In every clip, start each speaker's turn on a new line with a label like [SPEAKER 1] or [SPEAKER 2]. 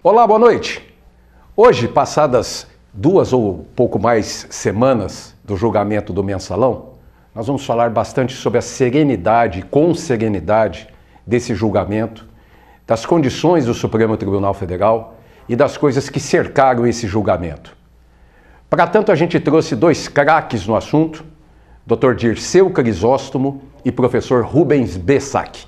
[SPEAKER 1] Olá, boa noite. Hoje, passadas 2 ou pouco mais semanas do julgamento do Mensalão, nós vamos falar bastante sobre a serenidade, com serenidade, desse julgamento, das condições do Supremo Tribunal Federal e das coisas que cercaram esse julgamento. Para tanto, a gente trouxe 2 craques no assunto, Dr. Dirceu Crisóstomo e professor Rubens Bessac.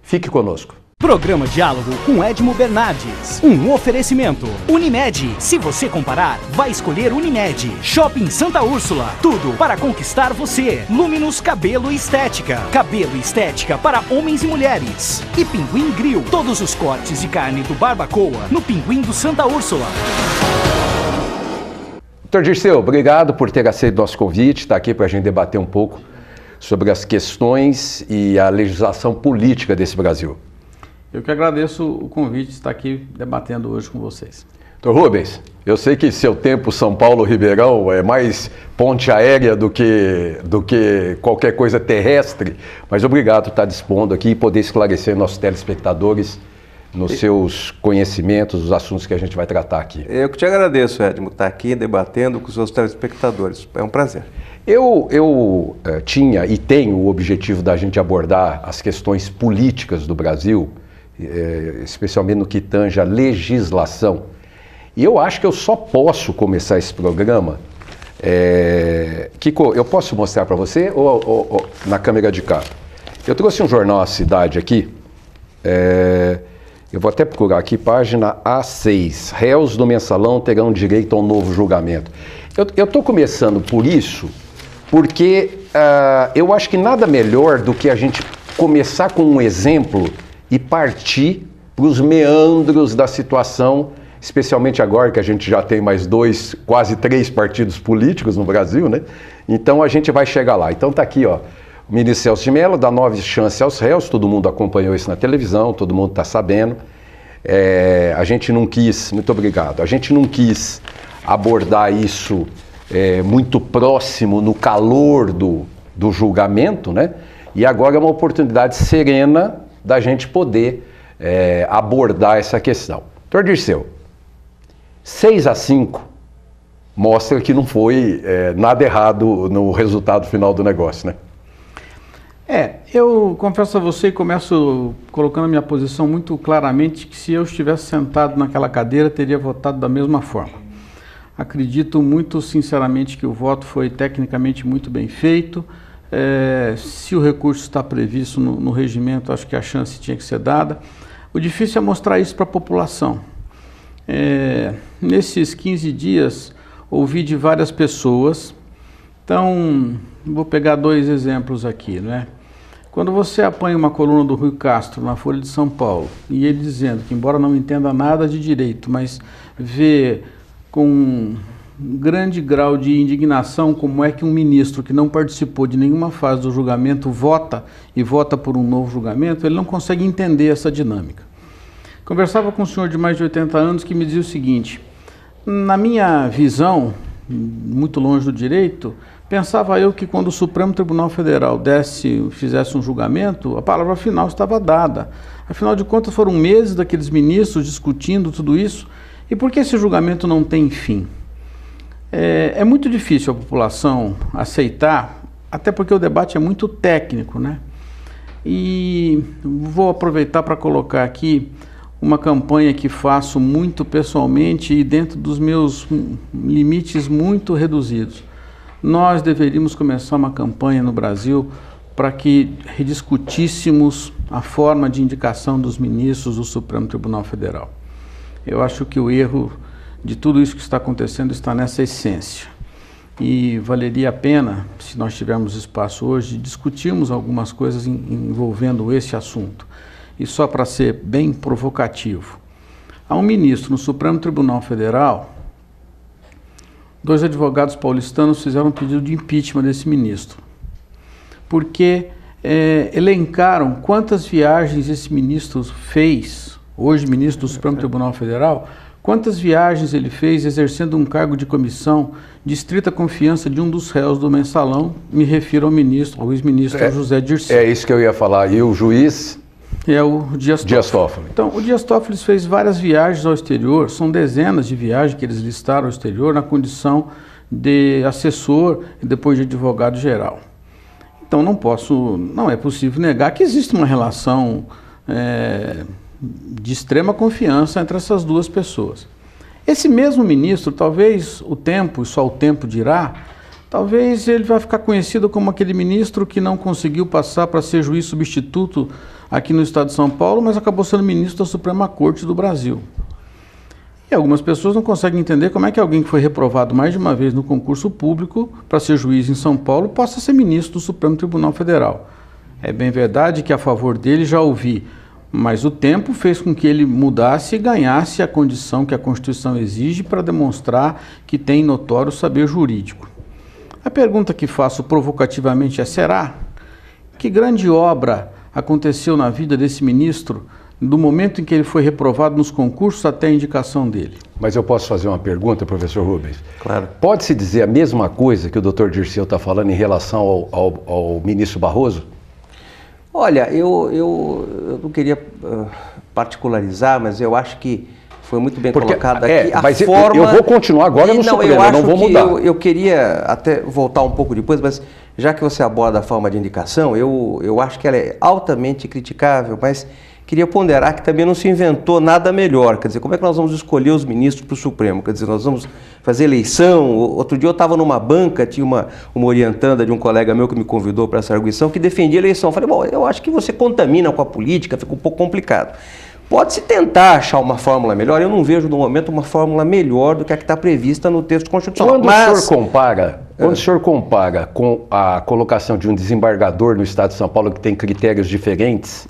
[SPEAKER 1] Fique conosco.
[SPEAKER 2] Programa Diálogo com Edmo Bernardes. Um oferecimento. Unimed. Se você comparar, vai escolher Unimed. Shopping Santa Úrsula. Tudo para conquistar você. Luminus Cabelo e Estética. Cabelo e estética para homens e mulheres. E Pinguim Grill. Todos os cortes de carne do Barbacoa no Pinguim do Santa Úrsula.
[SPEAKER 1] Dr. Dirceu, obrigado por ter aceito nosso convite. Está aqui para a gente debater um pouco sobre as questões e a legislação política desse Brasil.
[SPEAKER 3] Eu que agradeço o convite de estar aqui debatendo hoje com vocês.
[SPEAKER 1] Dr. Rubens, eu sei que seu tempo São Paulo-Ribeirão é mais ponte aérea do que qualquer coisa terrestre, mas obrigado por estar dispondo aqui e poder esclarecer nossos telespectadores nos seus conhecimentos, os assuntos que a gente vai tratar aqui.
[SPEAKER 4] Eu que te agradeço, Edmo, estar aqui debatendo com os seus telespectadores. É um prazer.
[SPEAKER 1] Eu tinha e tenho o objetivo da gente abordar as questões políticas do Brasil, especialmente no que tange a legislação. E eu acho que eu só posso começar esse programa... Kiko, eu posso mostrar para você ou na câmera de cá? Eu trouxe um jornal A Cidade aqui, eu vou até procurar aqui, página A6. Réus do Mensalão terão direito a um novo julgamento. Eu estou começando por isso, porque eu acho que nada melhor do que a gente começar com um exemplo e partir para os meandros da situação, especialmente agora que a gente já tem mais 2, quase 3 partidos políticos no Brasil, né? Então a gente vai chegar lá. Então tá aqui, ó, o ministro Celso de Mello dá 9 chances aos réus, todo mundo acompanhou isso na televisão, todo mundo está sabendo. A gente não quis, muito obrigado, a gente não quis abordar isso muito próximo, no calor do julgamento, né? E agora é uma oportunidade serena da gente poder abordar essa questão. Dr. Dirceu, 6-5 mostra que não foi nada errado no resultado final do negócio, né?
[SPEAKER 3] Eu confesso a você e começo colocando a minha posição muito claramente que se eu estivesse sentado naquela cadeira, teria votado da mesma forma. Acredito muito sinceramente que o voto foi tecnicamente muito bem feito. Se o recurso está previsto no regimento, acho que a chance tinha que ser dada. O difícil é mostrar isso para a população. Nesses 15 dias, ouvi de várias pessoas. Então, vou pegar 2 exemplos aqui, né? Quando você apanha uma coluna do Rui Castro na Folha de São Paulo, e ele dizendo que, embora não entenda nada de direito, mas vê com um grande grau de indignação como é que um ministro que não participou de nenhuma fase do julgamento vota por um novo julgamento, ele não consegue entender essa dinâmica. Conversava com um senhor de mais de 80 anos que me dizia o seguinte: na minha visão, muito longe do direito, pensava eu que quando o Supremo Tribunal Federal fizesse um julgamento, a palavra final estava dada. Afinal de contas, foram meses daqueles ministros discutindo tudo isso. E por que esse julgamento não tem fim? É muito difícil a população aceitar, até porque o debate é muito técnico, né? E vou aproveitar para colocar aqui uma campanha que faço muito pessoalmente e dentro dos meus limites muito reduzidos. Nós deveríamos começar uma campanha no Brasil para que rediscutíssemos a forma de indicação dos ministros do Supremo Tribunal Federal. Eu acho que o erro de tudo isso que está acontecendo está nessa essência. E valeria a pena, se nós tivermos espaço hoje, discutirmos algumas coisas envolvendo esse assunto. E só para ser bem provocativo, há um ministro no Supremo Tribunal Federal, 2 advogados paulistanos fizeram um pedido de impeachment desse ministro, porque elencaram quantas viagens esse ministro fez, hoje ministro do Supremo Tribunal Federal, quantas viagens ele fez exercendo um cargo de comissão de estrita confiança de um dos réus do Mensalão, me refiro ao ex-ministro José Dirceu.
[SPEAKER 1] É isso que eu ia falar, e o juiz
[SPEAKER 3] É o Dias
[SPEAKER 1] Toffoli.
[SPEAKER 3] Então, o Dias Toffoli fez várias viagens ao exterior, são dezenas de viagens que eles listaram ao exterior na condição de assessor e depois de advogado-geral. Então, não é possível negar que existe uma relação de extrema confiança entre essas duas pessoas. Esse mesmo ministro, talvez o tempo, só o tempo dirá, talvez ele vai ficar conhecido como aquele ministro que não conseguiu passar para ser juiz substituto aqui no estado de São Paulo, mas acabou sendo ministro da Suprema Corte do Brasil. E algumas pessoas não conseguem entender como é que alguém que foi reprovado mais de uma vez no concurso público para ser juiz em São Paulo possa ser ministro do Supremo Tribunal Federal. É bem verdade que a favor dele já ouvi, mas o tempo fez com que ele mudasse e ganhasse a condição que a Constituição exige para demonstrar que tem notório saber jurídico. A pergunta que faço provocativamente é: será? Que grande obra aconteceu na vida desse ministro do momento em que ele foi reprovado nos concursos até a indicação dele?
[SPEAKER 1] Mas eu posso fazer uma pergunta, professor Rubens?
[SPEAKER 4] Claro.
[SPEAKER 1] Pode-se dizer a mesma coisa que o doutor Dirceu está falando em relação ao ministro Barroso?
[SPEAKER 5] Olha, eu não queria particularizar, mas eu acho que foi muito bem colocado aqui.
[SPEAKER 1] Mas eu vou continuar agora no Supremo, eu não vou mudar.
[SPEAKER 5] Eu queria até voltar um pouco depois, mas já que você aborda a forma de indicação, eu acho que ela é altamente criticável, mas queria ponderar que também não se inventou nada melhor. Quer dizer, como é que nós vamos escolher os ministros para o Supremo? Quer dizer, nós vamos fazer eleição. Outro dia eu estava numa banca, tinha uma orientanda de um colega meu que me convidou para essa arguição, que defendia a eleição. Eu falei, bom, eu acho que você contamina com a política, fica um pouco complicado. Pode-se tentar achar uma fórmula melhor. Eu não vejo no momento uma fórmula melhor do que a que está prevista no texto constitucional.
[SPEAKER 1] Quando o senhor compara com a colocação de um desembargador no estado de São Paulo que tem critérios diferentes,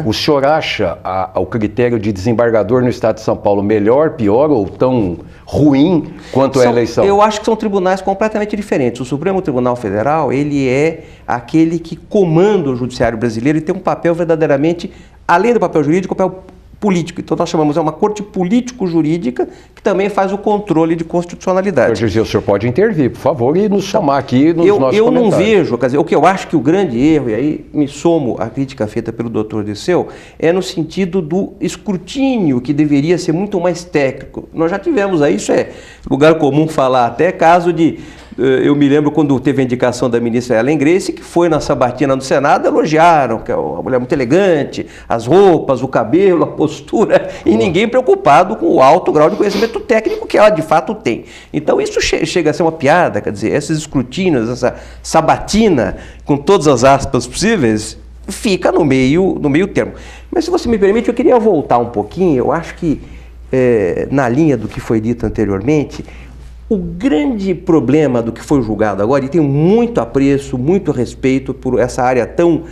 [SPEAKER 1] o senhor acha o critério de desembargador no estado de São Paulo melhor, pior ou tão ruim quanto a eleição?
[SPEAKER 5] Eu acho que são tribunais completamente diferentes. O Supremo Tribunal Federal, ele é aquele que comanda o judiciário brasileiro e tem um papel verdadeiramente, além do papel jurídico, papel político. Então nós chamamos, é uma corte político-jurídica que também faz o controle de constitucionalidade.
[SPEAKER 1] O senhor pode intervir, por favor, e nos somar aqui nos nossos comentários.
[SPEAKER 5] Eu não vejo, quer dizer, o que eu acho que o grande erro, e aí me somo à crítica feita pelo doutor Dirceu, é no sentido do escrutínio, que deveria ser muito mais técnico. Nós já tivemos aí, isso é lugar comum falar, até caso de... Eu me lembro quando teve a indicação da ministra Ellen Grace, que foi na sabatina do Senado, elogiaram, que é uma mulher muito elegante, as roupas, o cabelo, a postura, e ninguém preocupado com o alto grau de conhecimento técnico que ela de fato tem. Então isso chega a ser uma piada, quer dizer, esses escrutínios, essa sabatina, com todas as aspas possíveis, fica no meio termo. Mas se você me permite, eu queria voltar um pouquinho. Eu acho que, na linha do que foi dito anteriormente, o grande problema do que foi julgado agora, e tenho muito apreço, muito respeito por essa área tão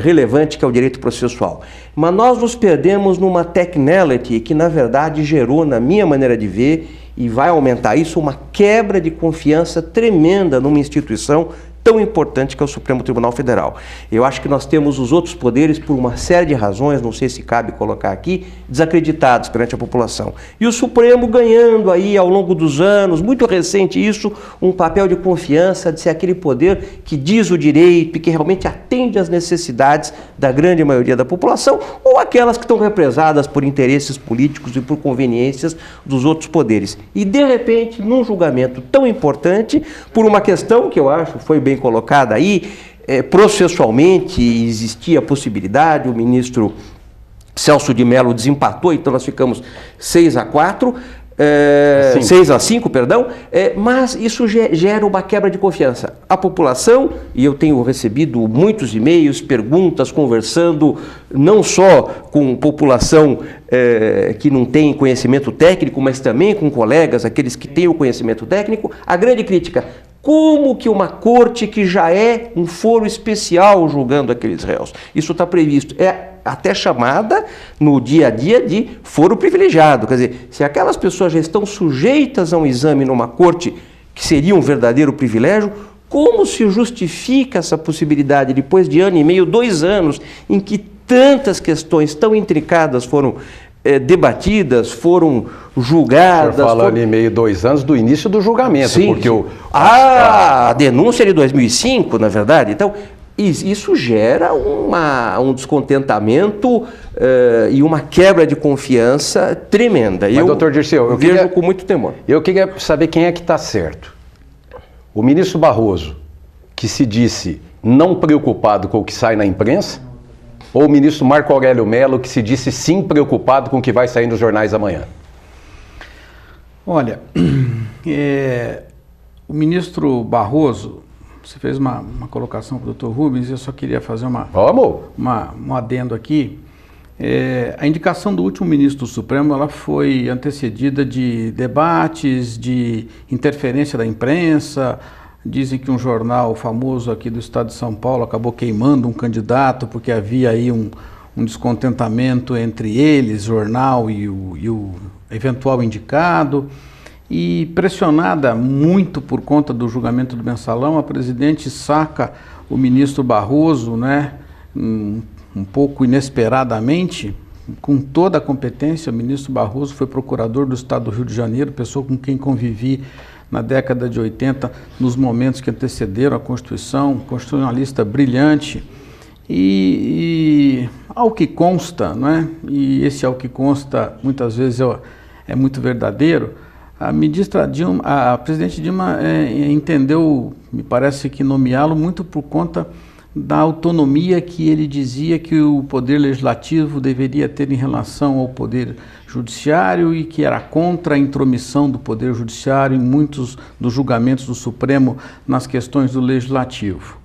[SPEAKER 5] relevante que é o direito processual, mas nós nos perdemos numa technicality que na verdade gerou, na minha maneira de ver, e vai aumentar isso, uma quebra de confiança tremenda numa instituição tão importante que é o Supremo Tribunal Federal. Eu acho que nós temos os outros poderes, por uma série de razões, não sei se cabe colocar aqui, desacreditados perante a população. E o Supremo ganhando aí ao longo dos anos, muito recente isso, um papel de confiança, de ser aquele poder que diz o direito e que realmente atende às necessidades da grande maioria da população, ou aquelas que estão represadas por interesses políticos e por conveniências dos outros poderes. E de repente, num julgamento tão importante, por uma questão que eu acho foi bem colocada aí, processualmente existia a possibilidade, o ministro Celso de Mello desempatou, então nós ficamos 6-4, 6-5, perdão, mas isso gera uma quebra de confiança. A população, e eu tenho recebido muitos e-mails, perguntas, conversando não só com população que não tem conhecimento técnico, mas também com colegas, aqueles que têm o conhecimento técnico, a grande crítica: como que uma corte que já é um foro especial julgando aqueles réus? Isso está previsto. É até chamada no dia a dia de foro privilegiado. Quer dizer, se aquelas pessoas já estão sujeitas a um exame numa corte que seria um verdadeiro privilégio, como se justifica essa possibilidade depois de ano e meio, 2 anos, em que tantas questões tão intricadas foram debatidas, foram julgadas...
[SPEAKER 1] O senhor falando em meio 2 anos do início do julgamento.
[SPEAKER 5] Sim,
[SPEAKER 1] porque
[SPEAKER 5] a denúncia é de 2005, na verdade. Então, isso gera um descontentamento e uma quebra de confiança tremenda.
[SPEAKER 1] Mas, doutor Dirceu, eu
[SPEAKER 5] vejo com muito temor.
[SPEAKER 1] Eu queria saber quem é que está certo. O ministro Barroso, que se disse não preocupado com o que sai na imprensa, ou o ministro Marco Aurélio Mello, que se disse sim preocupado com o que vai sair nos jornais amanhã?
[SPEAKER 3] Olha, o ministro Barroso, você fez uma colocação para o doutor Rubens, eu só queria fazer um adendo aqui. A indicação do último ministro do Supremo, ela foi antecedida de debates, de interferência da imprensa. Dizem que um jornal famoso aqui do estado de São Paulo acabou queimando um candidato porque havia aí um descontentamento entre eles, jornal e o eventual indicado. E pressionada muito por conta do julgamento do Mensalão, a presidente saca o ministro Barroso, né, um pouco inesperadamente, com toda a competência. O ministro Barroso foi procurador do estado do Rio de Janeiro, pessoa com quem convivi na década de 80, nos momentos que antecederam a Constituição, constitucionalista brilhante. E ao que consta, não é? E esse ao que consta muitas vezes é muito verdadeiro. A presidente Dilma entendeu, me parece que nomeá-lo muito por conta da autonomia que ele dizia que o poder legislativo deveria ter em relação ao poder judiciário e que era contra a intromissão do poder judiciário em muitos dos julgamentos do Supremo nas questões do legislativo.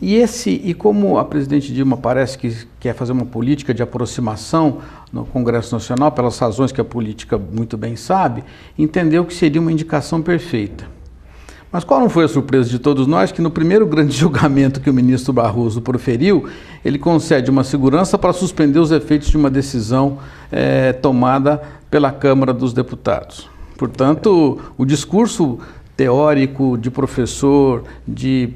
[SPEAKER 3] E como a presidente Dilma parece que quer fazer uma política de aproximação no Congresso Nacional, pelas razões que a política muito bem sabe, entendeu que seria uma indicação perfeita. Mas qual não foi a surpresa de todos nós? Que no primeiro grande julgamento que o ministro Barroso proferiu, ele concede uma segurança para suspender os efeitos de uma decisão tomada pela Câmara dos Deputados. Portanto, o discurso teórico, de professor, de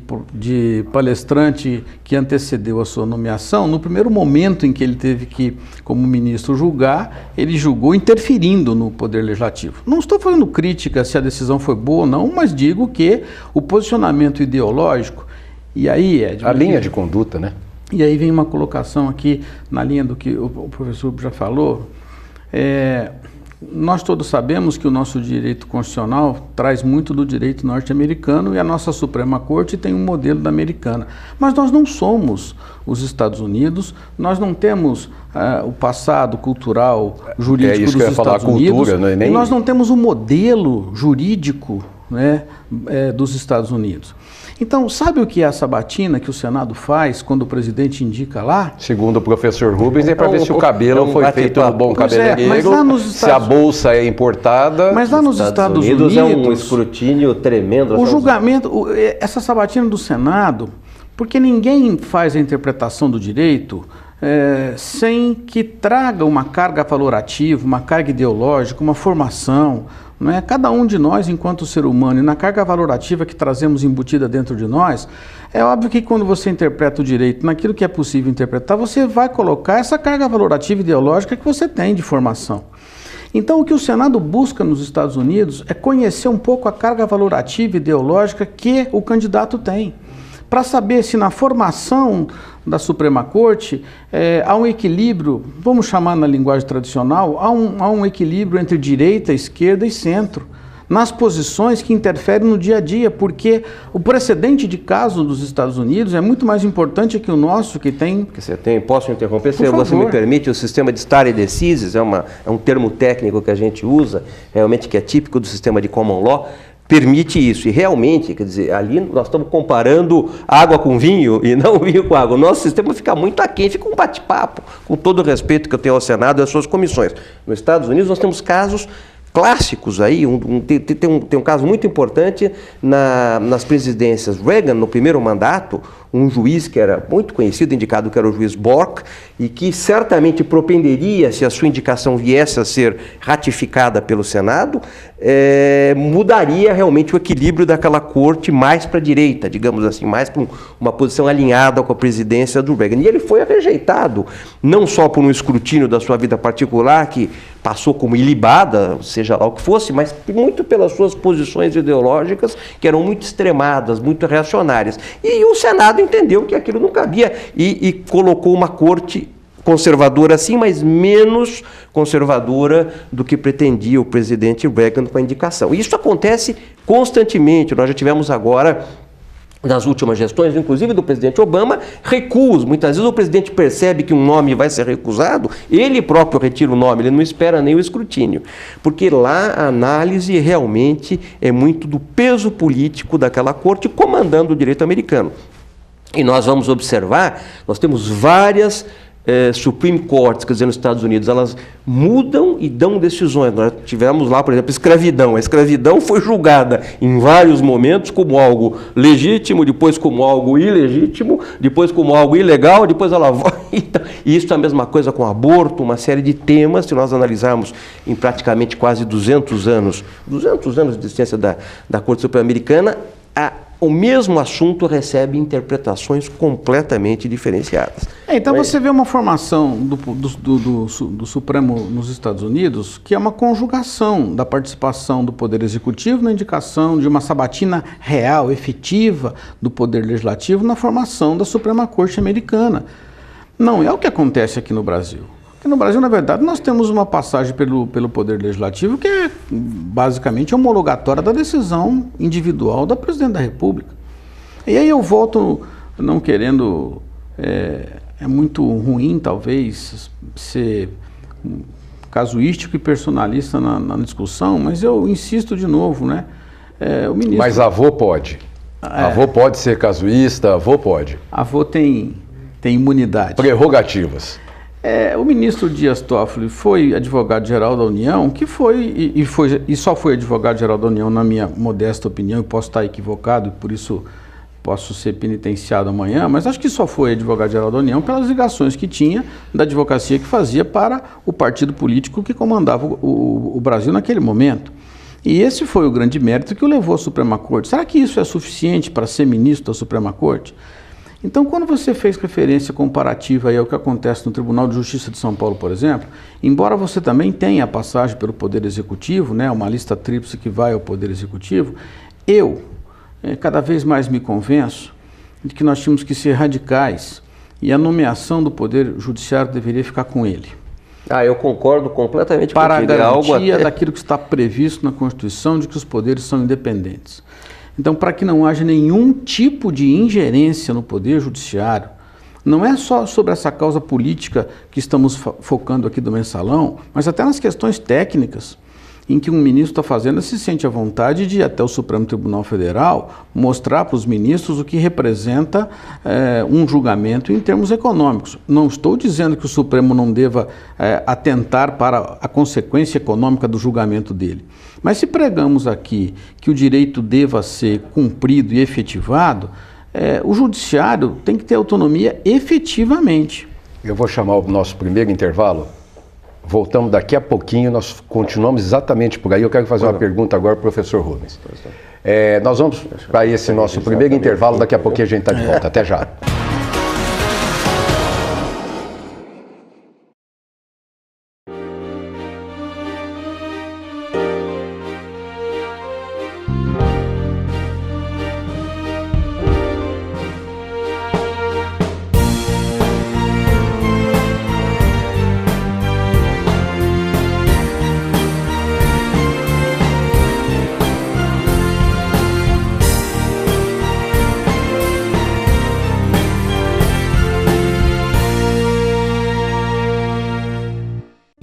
[SPEAKER 3] palestrante que antecedeu a sua nomeação, no primeiro momento em que ele teve que, como ministro, julgar, ele julgou interferindo no Poder Legislativo. Não estou fazendo crítica se a decisão foi boa ou não, mas digo que o posicionamento ideológico, e aí,
[SPEAKER 1] a linha de conduta, né?
[SPEAKER 3] E aí vem uma colocação aqui, na linha do que o professor já falou. Nós todos sabemos que o nosso direito constitucional traz muito do direito norte-americano e a nossa Suprema Corte tem um modelo da americana. Mas nós não somos os Estados Unidos, nós não temos o passado cultural, jurídico dos Estados Unidos, e nós não temos o modelo jurídico, né, dos Estados Unidos. Então, sabe o que é a sabatina que o Senado faz quando o presidente indica lá?
[SPEAKER 1] Segundo o professor Rubens, é para ver se o cabelo foi feito no bom cabeleireiro, se a bolsa é importada.
[SPEAKER 3] Mas lá nos Estados Unidos
[SPEAKER 5] é um escrutínio tremendo.
[SPEAKER 3] O julgamento, essa sabatina do Senado, porque ninguém faz a interpretação do direito sem que traga uma carga valorativa, uma carga ideológica, uma formação. Não é? Cada um de nós, enquanto ser humano, e na carga valorativa que trazemos embutida dentro de nós, é óbvio que quando você interpreta o direito naquilo que é possível interpretar, você vai colocar essa carga valorativa ideológica que você tem de formação. Então, o que o Senado busca nos Estados Unidos é conhecer um pouco a carga valorativa ideológica que o candidato tem, para saber se na formação da Suprema Corte há um equilíbrio, vamos chamar na linguagem tradicional, há um equilíbrio entre direita, esquerda e centro, nas posições que interferem no dia a dia, porque o precedente de caso dos Estados Unidos é muito mais importante que o nosso, que tem...
[SPEAKER 5] Posso interromper? Se você me permite, o sistema de stare decisis é um termo técnico que a gente usa, realmente que é típico do sistema de common law, permite isso, e realmente, quer dizer, ali nós estamos comparando água com vinho e não vinho com água. O nosso sistema fica muito aquém, fica um bate-papo, com todo o respeito que eu tenho ao Senado e às suas comissões. Nos Estados Unidos nós temos casos clássicos aí, tem um caso muito importante nas presidências Reagan, no primeiro mandato, um juiz que era muito conhecido, indicado que era o juiz Bork, e que certamente propenderia, se a sua indicação viesse a ser ratificada pelo Senado, mudaria realmente o equilíbrio daquela corte mais para a direita, digamos assim, mais para uma posição alinhada com a presidência do Reagan. E ele foi rejeitado, não só por um escrutínio da sua vida particular, que passou como ilibada, seja lá o que fosse, mas muito pelas suas posições ideológicas, que eram muito extremadas, muito reacionárias. E o Senado entendeu que aquilo não cabia e colocou uma corte conservadora sim, mas menos conservadora do que pretendia o presidente Reagan com a indicação. E isso acontece constantemente. Nós já tivemos agora, nas últimas gestões, inclusive do presidente Obama, recuos. Muitas vezes o presidente percebe que um nome vai ser recusado, ele próprio retira o nome, ele não espera nem o escrutínio. Porque lá a análise realmente é muito do peso político daquela corte comandando o direito americano. E nós vamos observar, nós temos várias Supreme Courts, quer dizer, nos Estados Unidos, elas mudam e dão decisões. Nós tivemos lá, por exemplo, escravidão. A escravidão foi julgada em vários momentos como algo legítimo, depois como algo ilegítimo, depois como algo ilegal, depois ela volta. E isso é a mesma coisa com aborto, uma série de temas, se nós analisarmos em praticamente quase 200 anos de existência da Corte Suprema Americana, o mesmo assunto recebe interpretações completamente diferenciadas.
[SPEAKER 3] Então você vê uma formação do Supremo nos Estados Unidos que é uma conjugação da participação do Poder Executivo na indicação de uma sabatina real, efetiva do Poder Legislativo na formação da Suprema Corte Americana. Não é o que acontece aqui no Brasil. Aqui no Brasil, na verdade, nós temos uma passagem pelo Poder Legislativo que é basicamente homologatória da decisão individual da Presidente da República. E aí eu volto, não querendo, é muito ruim talvez ser casuístico e personalista na discussão, mas eu insisto de novo, né? O ministro...
[SPEAKER 1] Mas avô pode. Avô pode ser casuísta, avô pode.
[SPEAKER 3] Avô tem imunidade.
[SPEAKER 1] Prerrogativas.
[SPEAKER 3] O ministro Dias Toffoli foi advogado-geral da União, e só foi advogado-geral da União, na minha modesta opinião, e posso estar equivocado, e por isso posso ser penitenciado amanhã, mas acho que só foi advogado-geral da União pelas ligações que tinha da advocacia que fazia para o partido político que comandava o Brasil naquele momento. E esse foi o grande mérito que o levou à Suprema Corte. Será que isso é suficiente para ser ministro da Suprema Corte? Então, quando você fez referência comparativa aí ao que acontece no Tribunal de Justiça de São Paulo, por exemplo, embora você também tenha a passagem pelo Poder Executivo, né, uma lista tríplice que vai ao Poder Executivo, eu cada vez mais me convenço de que nós tínhamos que ser radicais e a nomeação do Poder Judiciário deveria ficar com ele.
[SPEAKER 5] Eu concordo completamente
[SPEAKER 3] para
[SPEAKER 5] contigo.
[SPEAKER 3] Para a garantia daquilo que está previsto na Constituição de que os poderes são independentes. Então, para que não haja nenhum tipo de ingerência no Poder Judiciário, não é só sobre essa causa política que estamos focando aqui do Mensalão, mas até nas questões técnicas, em que um ministro está fazendo, se sente à vontade de ir até o Supremo Tribunal Federal mostrar para os ministros o que representa um julgamento em termos econômicos. Não estou dizendo que o Supremo não deva atentar para a consequência econômica do julgamento dele. Mas se pregamos aqui que o direito deva ser cumprido e efetivado, o judiciário tem que ter autonomia efetivamente.
[SPEAKER 1] Eu vou chamar o nosso primeiro intervalo. Voltamos daqui a pouquinho, nós continuamos exatamente por aí. Eu quero fazer uma pergunta agora para o professor Rubens. Nós vamos para esse nosso primeiro intervalo, daqui a pouquinho a gente está de volta. Até já.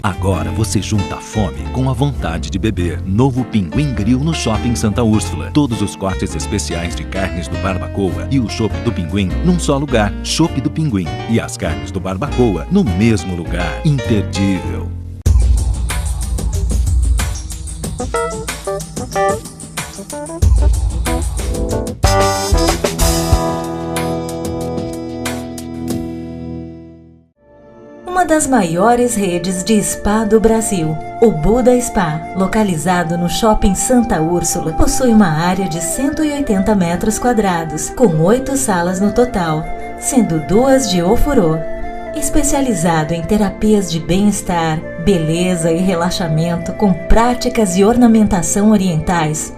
[SPEAKER 6] Agora você junta a fome com a vontade de beber. Novo Pinguim Grill no Shopping Santa Úrsula. Todos os cortes especiais de carnes do Barbacoa e o chopp do Pinguim num só lugar. Chopp do Pinguim e as carnes do Barbacoa no mesmo lugar. Imperdível.
[SPEAKER 7] Uma das maiores redes de spa do Brasil, o Buda Spa, localizado no Shopping Santa Úrsula, possui uma área de 180 metros quadrados, com 8 salas no total, sendo 2 de ofurô. especializado em terapias de bem-estar, beleza e relaxamento com práticas e ornamentação orientais,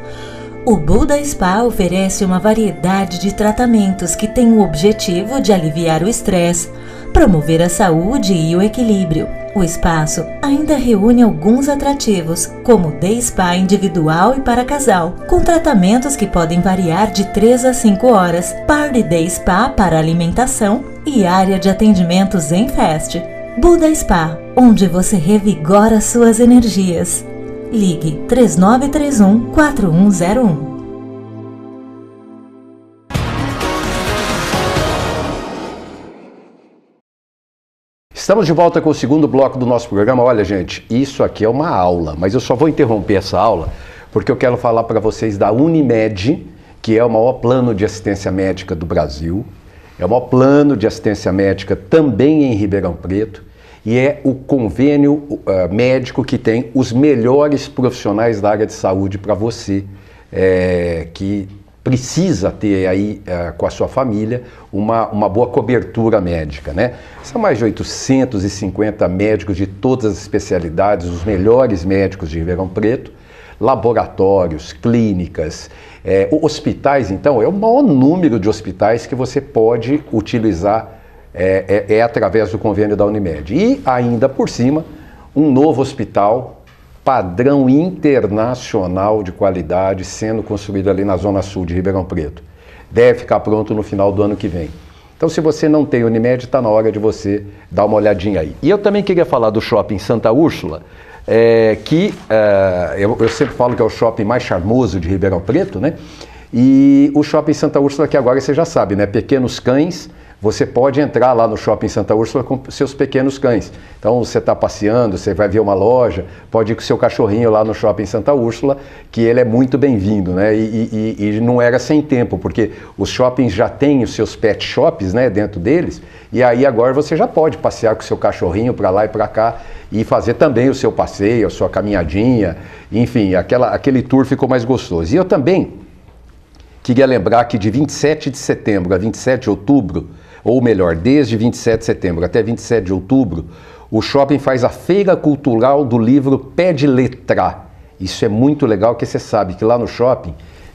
[SPEAKER 7] o Buda Spa oferece uma variedade de tratamentos que têm o objetivo de aliviar o estresse, promover a saúde e o equilíbrio. O espaço ainda reúne alguns atrativos, como Day Spa individual e para casal, com tratamentos que podem variar de 3 a 5 horas, Party Day Spa para alimentação e área de atendimentos Zen Fest. Buda Spa, onde você revigora suas energias. Ligue 3931-4101.
[SPEAKER 1] Estamos de volta com o segundo bloco do nosso programa. Olha, gente, isso aqui é uma aula, mas eu só vou interromper essa aula porque eu quero falar para vocês da Unimed, que é o maior plano de assistência médica do Brasil, é o maior plano de assistência médica também em Ribeirão Preto, e é o convênio médico que tem os melhores profissionais da área de saúde para você, que precisa ter aí com a sua família uma boa cobertura médica, né? São mais de 850 médicos de todas as especialidades, os melhores médicos de Ribeirão Preto, laboratórios, clínicas, hospitais. Então, é o maior número de hospitais que você pode utilizar através do convênio da Unimed. E ainda por cima, um novo hospital padrão internacional de qualidade sendo construído ali na Zona Sul de Ribeirão Preto. Deve ficar pronto no final do ano que vem. Então, se você não tem Unimed, está na hora de você dar uma olhadinha aí. E eu também queria falar do Shopping Santa Úrsula, eu sempre falo que é o shopping mais charmoso de Ribeirão Preto, né? E o Shopping Santa Úrsula, que agora você já sabe, né? Pequenos cães. Você pode entrar lá no Shopping Santa Úrsula com seus pequenos cães. Então, você está passeando, você vai ver uma loja, pode ir com o seu cachorrinho lá no Shopping Santa Úrsula, que ele é muito bem-vindo, né? E não era sem tempo, porque os shoppings já têm os seus pet shops, né, dentro deles, e aí agora você já pode passear com o seu cachorrinho para lá e para cá e fazer também o seu passeio, a sua caminhadinha, enfim, aquele tour ficou mais gostoso. E eu também queria lembrar que de 27 de setembro a 27 de outubro, ou melhor, desde 27 de setembro até 27 de outubro, o shopping faz a Feira Cultural do Livro Pé de Letra. Isso é muito legal, porque você sabe que lá no shopping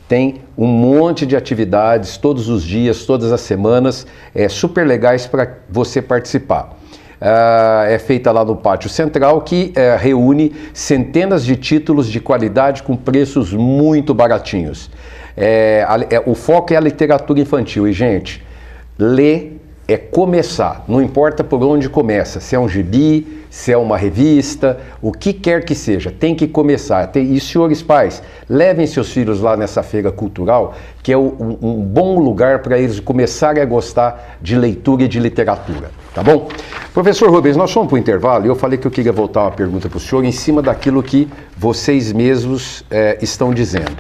[SPEAKER 1] tem um monte de atividades todos os dias, todas as semanas, super legais para você participar. É feita lá no Pátio Central, que reúne centenas de títulos de qualidade com preços muito baratinhos. O foco é a literatura infantil e, gente, ler é começar, não importa por onde começa, se é um gibi, se é uma revista, o que quer que seja, tem que começar. E senhores pais, levem seus filhos lá nessa feira cultural, que é um bom lugar para eles começarem a gostar de leitura e de literatura, tá bom? Professor Rubens, nós fomos para o intervalo e eu falei que eu queria voltar uma pergunta para o senhor em cima daquilo que vocês mesmos estão dizendo.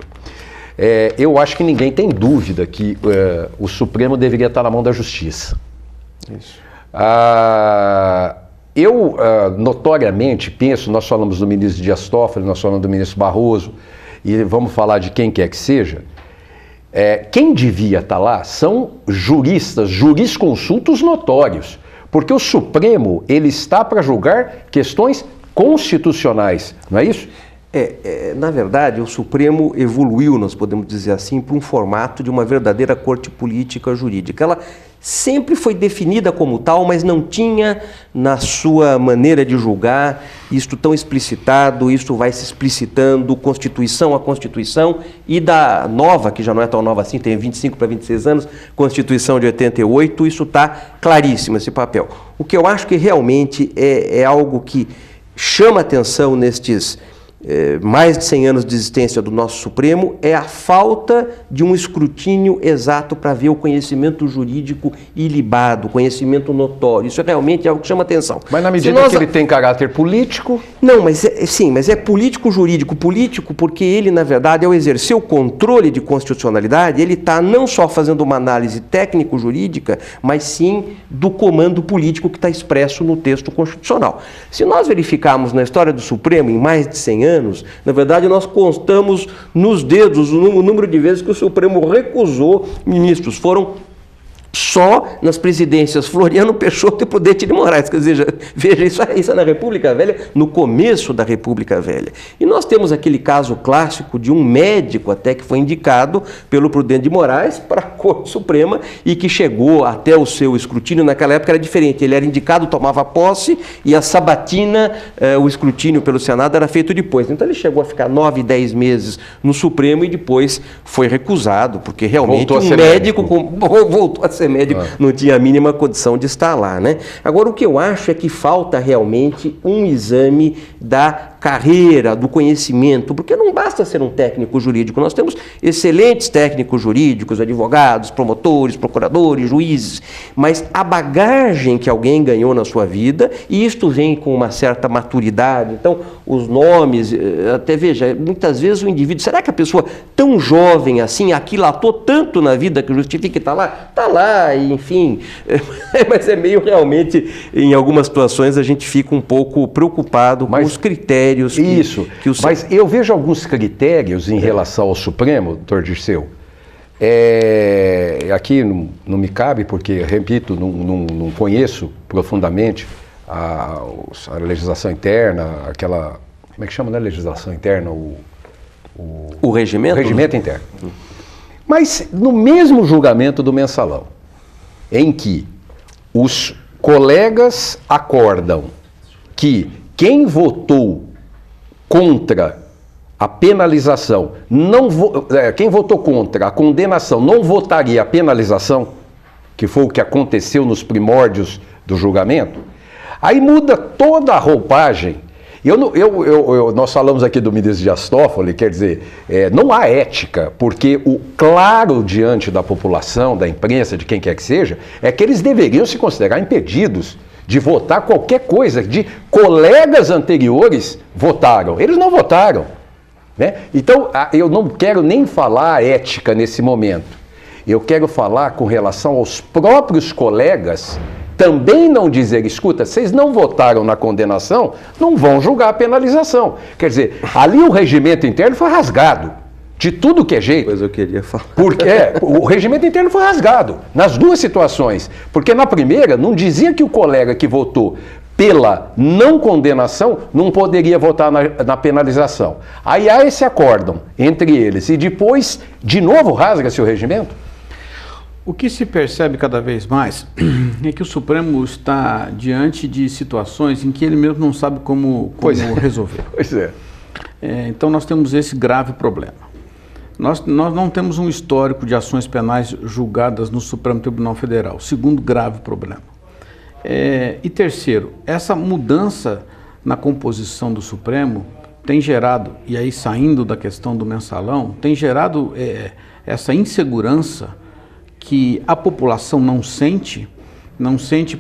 [SPEAKER 1] Eu acho que ninguém tem dúvida que o Supremo deveria estar na mão da Justiça. Isso. Notoriamente penso, nós falamos do ministro Dias Toffoli, nós falamos do ministro Barroso, e vamos falar de quem quer que seja, quem devia estar lá são juristas, jurisconsultos notórios, porque o Supremo, ele está para julgar questões constitucionais, não é isso?
[SPEAKER 5] Na verdade, o Supremo evoluiu, nós podemos dizer assim, para um formato de uma verdadeira corte política jurídica. Ela sempre foi definida como tal, mas não tinha na sua maneira de julgar isto tão explicitado, isso vai se explicitando Constituição a Constituição, e da nova, que já não é tão nova assim, tem 25 para 26 anos, Constituição de 88, isso está claríssimo, esse papel. O que eu acho que realmente é algo que chama atenção nestes mais de 100 anos de existência do nosso Supremo é a falta de um escrutínio exato para ver o conhecimento jurídico ilibado, conhecimento notório. Isso realmente é algo que chama atenção.
[SPEAKER 1] Mas na medida que ele tem caráter político...
[SPEAKER 5] Não, mas mas é político-jurídico. Político porque ele, na verdade, ao exercer o controle de constitucionalidade, ele está não só fazendo uma análise técnico-jurídica, mas sim do comando político que está expresso no texto constitucional. Se nós verificarmos na história do Supremo, em mais de 100 anos, na verdade, nós contamos nos dedos o número de vezes que o Supremo recusou ministros. Foram só nas presidências Floriano Peixoto e Prudente de Moraes. Quer dizer, veja, isso é na República Velha, no começo da República Velha. E nós temos aquele caso clássico de um médico até que foi indicado pelo Prudente de Moraes para a Corte Suprema e que chegou até o seu escrutínio. Naquela época era diferente, ele era indicado, tomava posse e a sabatina, o escrutínio pelo Senado era feito depois. Então ele chegou a ficar 9, 10 meses no Supremo e depois foi recusado, porque realmente um médico voltou a ser médico, não tinha a mínima condição de estar lá, né? Agora, o que eu acho é que falta realmente um exame da carreira, do conhecimento, porque não basta ser um técnico jurídico, nós temos excelentes técnicos jurídicos, advogados, promotores, procuradores, juízes, mas a bagagem que alguém ganhou na sua vida, e isto vem com uma certa maturidade, então os nomes, até veja, muitas vezes o indivíduo, será que a pessoa tão jovem assim, aquilatou tanto na vida que justifica que está lá? Está lá, e, enfim, mas é meio realmente, em algumas situações a gente fica um pouco preocupado com os critérios.
[SPEAKER 1] Isso, mas eu vejo alguns critérios em relação ao Supremo, doutor Dirceu. Aqui não me cabe, porque, repito, não conheço profundamente a legislação interna, aquela... Como é que chama, né? Legislação interna?
[SPEAKER 5] O regimento?
[SPEAKER 1] O regimento interno. Mas no mesmo julgamento do mensalão, em que os colegas acordam que quem votou contra a penalização, quem votou contra a condenação não votaria a penalização, que foi o que aconteceu nos primórdios do julgamento, aí muda toda a roupagem. Nós falamos aqui do ministro Dias Toffoli, quer dizer, não há ética, porque o claro diante da população, da imprensa, de quem quer que seja, é que eles deveriam se considerar impedidos de votar qualquer coisa, de colegas anteriores votaram. Eles não votaram, né? Então, eu não quero nem falar ética nesse momento. Eu quero falar com relação aos próprios colegas também não dizer, escuta, vocês não votaram na condenação, não vão julgar a penalização. Quer dizer, ali o regimento interno foi rasgado, de tudo que é jeito.
[SPEAKER 5] Pois eu queria falar.
[SPEAKER 1] Porque o regimento interno foi rasgado, nas duas situações. Porque na primeira, não dizia que o colega que votou pela não condenação não poderia votar na penalização. Aí há esse acórdão entre eles e depois, de novo, rasga-se o regimento.
[SPEAKER 3] O que se percebe cada vez mais é que o Supremo está diante de situações em que ele mesmo não sabe como resolver.
[SPEAKER 1] Pois é.
[SPEAKER 3] Então nós temos esse grave problema. Nós não temos um histórico de ações penais julgadas no Supremo Tribunal Federal. Segundo grave problema. E terceiro, essa mudança na composição do Supremo tem gerado, e aí saindo da questão do mensalão, tem gerado essa insegurança que a população não sente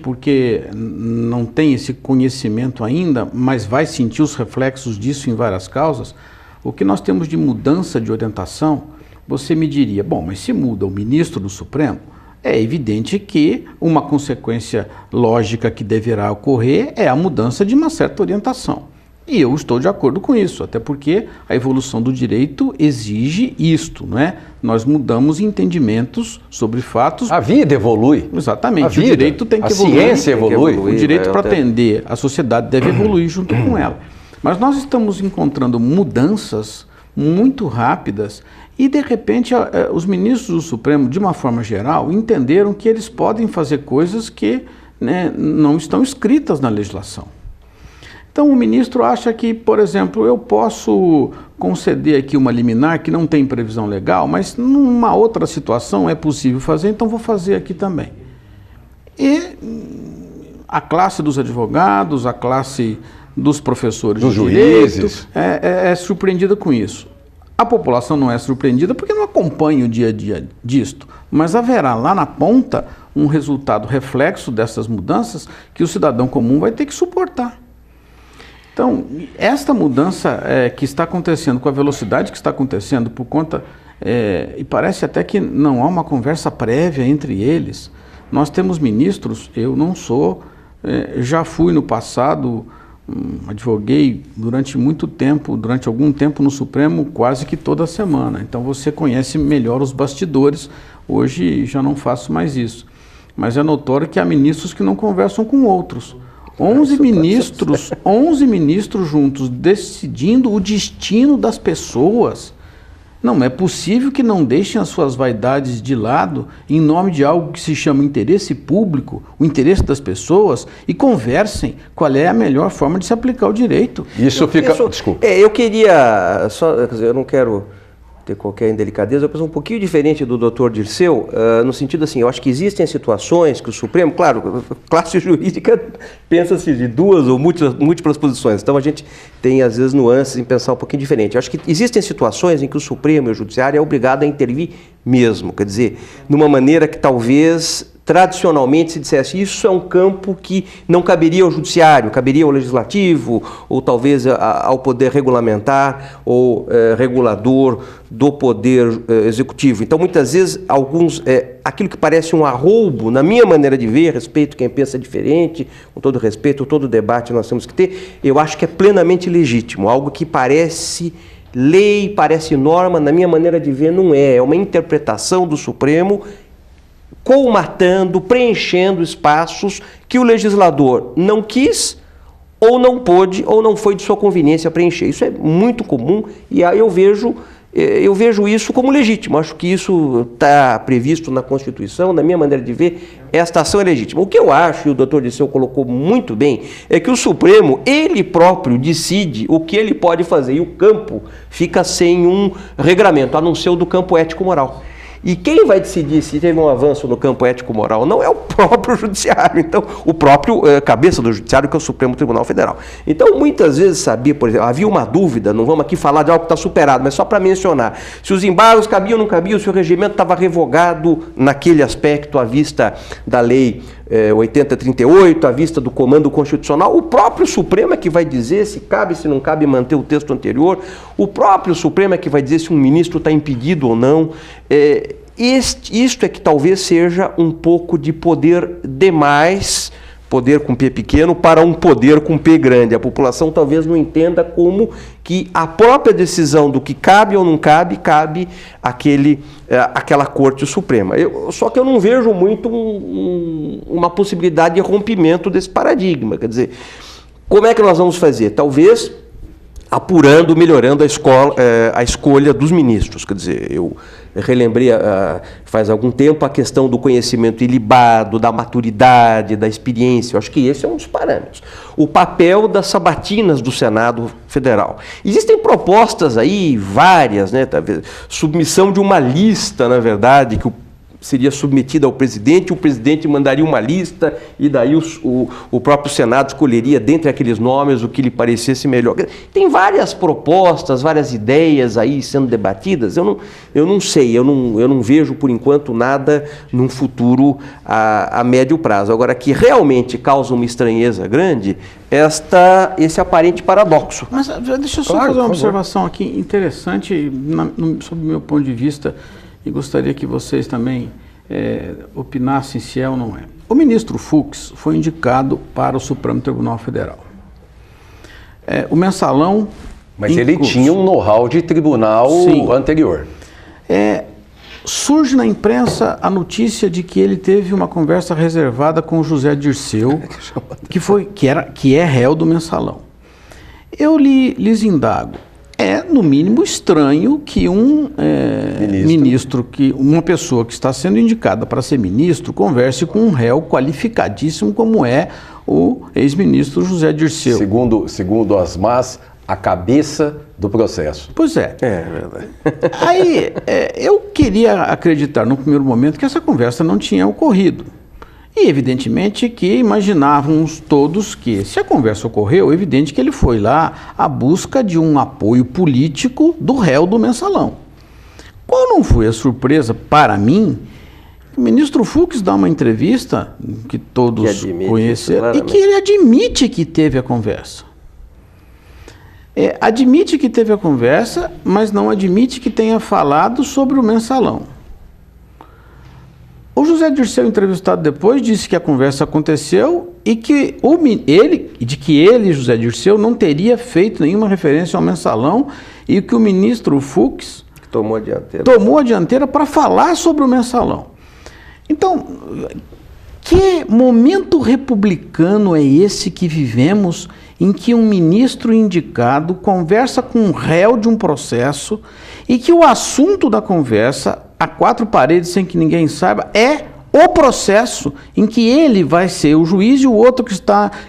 [SPEAKER 3] porque não tem esse conhecimento ainda, mas vai sentir os reflexos disso em várias causas. O que nós temos de mudança de orientação, você me diria, bom, mas se muda o ministro do Supremo, é evidente que uma consequência lógica que deverá ocorrer é a mudança de uma certa orientação. E eu estou de acordo com isso, até porque a evolução do direito exige isto, não é? Nós mudamos entendimentos sobre fatos.
[SPEAKER 1] A vida evolui.
[SPEAKER 3] Exatamente, o direito tem que evoluir.
[SPEAKER 1] A ciência evolui.
[SPEAKER 3] O direito para atender a sociedade deve evoluir junto com ela. Mas nós estamos encontrando mudanças muito rápidas e, de repente, os ministros do Supremo, de uma forma geral, entenderam que eles podem fazer coisas que, né, não estão escritas na legislação. Então o ministro acha que, por exemplo, eu posso conceder aqui uma liminar que não tem previsão legal, mas numa outra situação é possível fazer, então vou fazer aqui também. E a classe dos advogados, a classe dos professores
[SPEAKER 1] dos
[SPEAKER 3] de direito
[SPEAKER 1] juízes
[SPEAKER 3] é surpreendida com isso. A população não é surpreendida porque não acompanha o dia a dia disto, mas haverá lá na ponta um resultado reflexo dessas mudanças que o cidadão comum vai ter que suportar. Então, esta mudança que está acontecendo, com a velocidade que está acontecendo, por conta, e parece até que não há uma conversa prévia entre eles. Nós temos ministros, eu não sou, já fui no passado, advoguei durante algum tempo no Supremo, quase que toda semana. Então você conhece melhor os bastidores, hoje já não faço mais isso. mas é notório que há ministros que não conversam com outros. 11 ministros juntos decidindo o destino das pessoas. Não é possível que não deixem as suas vaidades de lado em nome de algo que se chama interesse público, o interesse das pessoas, e conversem qual é a melhor forma de se aplicar o direito.
[SPEAKER 5] Desculpa. Eu queria, quer dizer, eu não quero ter qualquer indelicadeza, eu penso um pouquinho diferente do doutor Dirceu, no sentido assim, eu acho que existem situações que o Supremo, claro, classe jurídica pensa-se de duas ou múltiplas posições, então a gente tem às vezes nuances em pensar um pouquinho diferente. Eu acho que existem situações em que o Supremo e o Judiciário é obrigado a intervir mesmo, quer dizer, numa maneira que talvez tradicionalmente se dissesse isso é um campo que não caberia ao judiciário, caberia ao legislativo, ou talvez ao poder regulamentar ou regulador do poder executivo. Então, muitas vezes, aquilo que parece um arroubo, na minha maneira de ver, respeito quem pensa diferente, com todo respeito, todo debate nós temos que ter, eu acho que é plenamente legítimo, algo que parece lei, parece norma, na minha maneira de ver, não é. É uma interpretação do Supremo colmatando, preenchendo espaços que o legislador não quis, ou não pôde, ou não foi de sua conveniência preencher. Isso é muito comum e eu vejo isso como legítimo. Acho que isso está previsto na Constituição, na minha maneira de ver, esta ação é legítima. O que eu acho, e o doutor Dirceu colocou muito bem, é que o Supremo, ele próprio decide o que ele pode fazer, e o campo fica sem um regramento, a não ser o do campo ético-moral. E quem vai decidir se teve um avanço no campo ético-moral não é o próprio judiciário, então o próprio cabeça do judiciário, que é o Supremo Tribunal Federal. Então, muitas vezes por exemplo, havia uma dúvida, não vamos aqui falar de algo que está superado, mas só para mencionar, se os embargos cabiam ou não cabiam, se o regimento estava revogado naquele aspecto à vista da lei 8038, à vista do comando constitucional, o próprio Supremo é que vai dizer se cabe, se não cabe manter o texto anterior, o próprio Supremo é que vai dizer se um ministro está impedido ou não. Isto é que talvez seja um pouco de poder demais, poder com P pequeno, para um poder com P grande. A população talvez não entenda como que a própria decisão do que cabe ou não cabe, cabe aquela Corte Suprema. Só que eu não vejo muito uma possibilidade de rompimento desse paradigma. Quer dizer, como é que nós vamos fazer? Talvez apurando, melhorando a escolha dos ministros. Quer dizer, eu relembrei faz algum tempo a questão do conhecimento ilibado, da maturidade, da experiência. Eu acho que esse é um dos parâmetros. O papel das sabatinas do Senado Federal. Existem propostas aí, várias, né? Submissão de uma lista, na verdade, que seria submetida ao presidente, o presidente mandaria uma lista e daí o próprio Senado escolheria dentre aqueles nomes o que lhe parecesse melhor. Tem várias propostas, várias ideias aí sendo debatidas, eu não sei, eu não vejo por enquanto nada num futuro a médio prazo. Agora, que realmente causa uma estranheza grande, esse aparente paradoxo.
[SPEAKER 3] Mas deixa eu só fazer uma observação aqui interessante sob o meu ponto de vista, e gostaria que vocês também opinassem se é ou não é. O ministro Fux foi indicado para o Supremo Tribunal Federal. O mensalão...
[SPEAKER 1] Mas ele tinha um know-how de tribunal anterior.
[SPEAKER 3] Surge na imprensa a notícia de que ele teve uma conversa reservada com o José Dirceu, que é réu do mensalão. Eu lhes indago. É, no mínimo, estranho que uma pessoa que está sendo indicada para ser ministro converse com um réu qualificadíssimo como é o ex-ministro José Dirceu.
[SPEAKER 1] Segundo as más, a cabeça do processo.
[SPEAKER 3] Pois é.
[SPEAKER 5] É verdade.
[SPEAKER 3] Aí, eu queria acreditar no primeiro momento que essa conversa não tinha ocorrido. E evidentemente que imaginávamos todos que, se a conversa ocorreu, é evidente que ele foi lá à busca de um apoio político do réu do mensalão. Qual não foi a surpresa para mim? O ministro Fux dá uma entrevista que todos conheceram e que ele admite que teve a conversa. Admite que teve a conversa, mas não admite que tenha falado sobre o mensalão. O José Dirceu, entrevistado depois, disse que a conversa aconteceu e que ele, José Dirceu, não teria feito nenhuma referência ao mensalão e que o ministro Fux tomou a dianteira para falar sobre o mensalão. Então, Que momento republicano é esse que vivemos em que um ministro indicado conversa com um réu de um processo e que o assunto da conversa, a quatro paredes sem que ninguém saiba, é o processo em que ele vai ser o juiz e o outro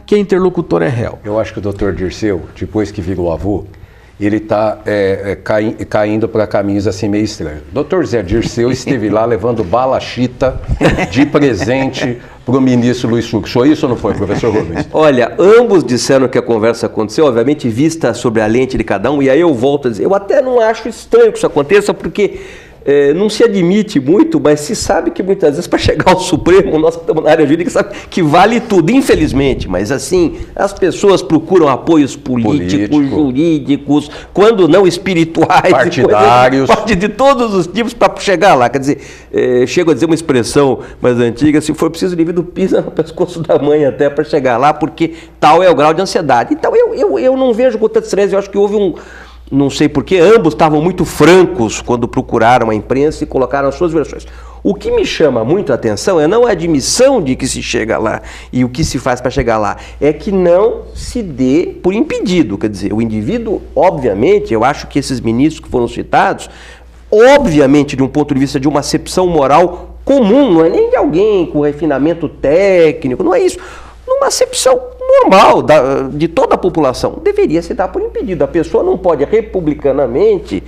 [SPEAKER 3] que é interlocutor é réu?
[SPEAKER 1] Eu acho que o doutor Dirceu, depois que virou avô, ele está caindo para caminhos assim meio estranhos. Dr. Zé Dirceu esteve lá levando bala chita de presente para o ministro Luiz Fux. Foi isso ou não foi, professor Rubens?
[SPEAKER 5] Olha, ambos disseram que a conversa aconteceu, obviamente vista sobre a lente de cada um, e aí eu volto a dizer, eu até não acho estranho que isso aconteça, porque não se admite muito, mas se sabe que muitas vezes para chegar ao Supremo, nós que estamos na área jurídica, sabe que vale tudo, infelizmente, mas assim, as pessoas procuram apoios políticos, jurídicos, quando não espirituais,
[SPEAKER 1] partidários,
[SPEAKER 5] de todos os tipos para chegar lá, quer dizer, chego a dizer uma expressão mais antiga, se for preciso, o indivíduo pisa no pescoço da mãe até para chegar lá, porque tal é o grau de ansiedade. Então eu não vejo com tanta estranheza, eu acho que houve não sei porquê, ambos estavam muito francos quando procuraram a imprensa e colocaram as suas versões. O que me chama muito a atenção é não a admissão de que se chega lá e o que se faz para chegar lá, é que não se dê por impedido. Quer dizer, o indivíduo, obviamente, eu acho que esses ministros que foram citados, obviamente, de um ponto de vista de uma acepção moral comum, não é nem de alguém com refinamento técnico, não é isso. Numa acepção normal de toda a população, deveria se dar por impedido. A pessoa não pode republicanamente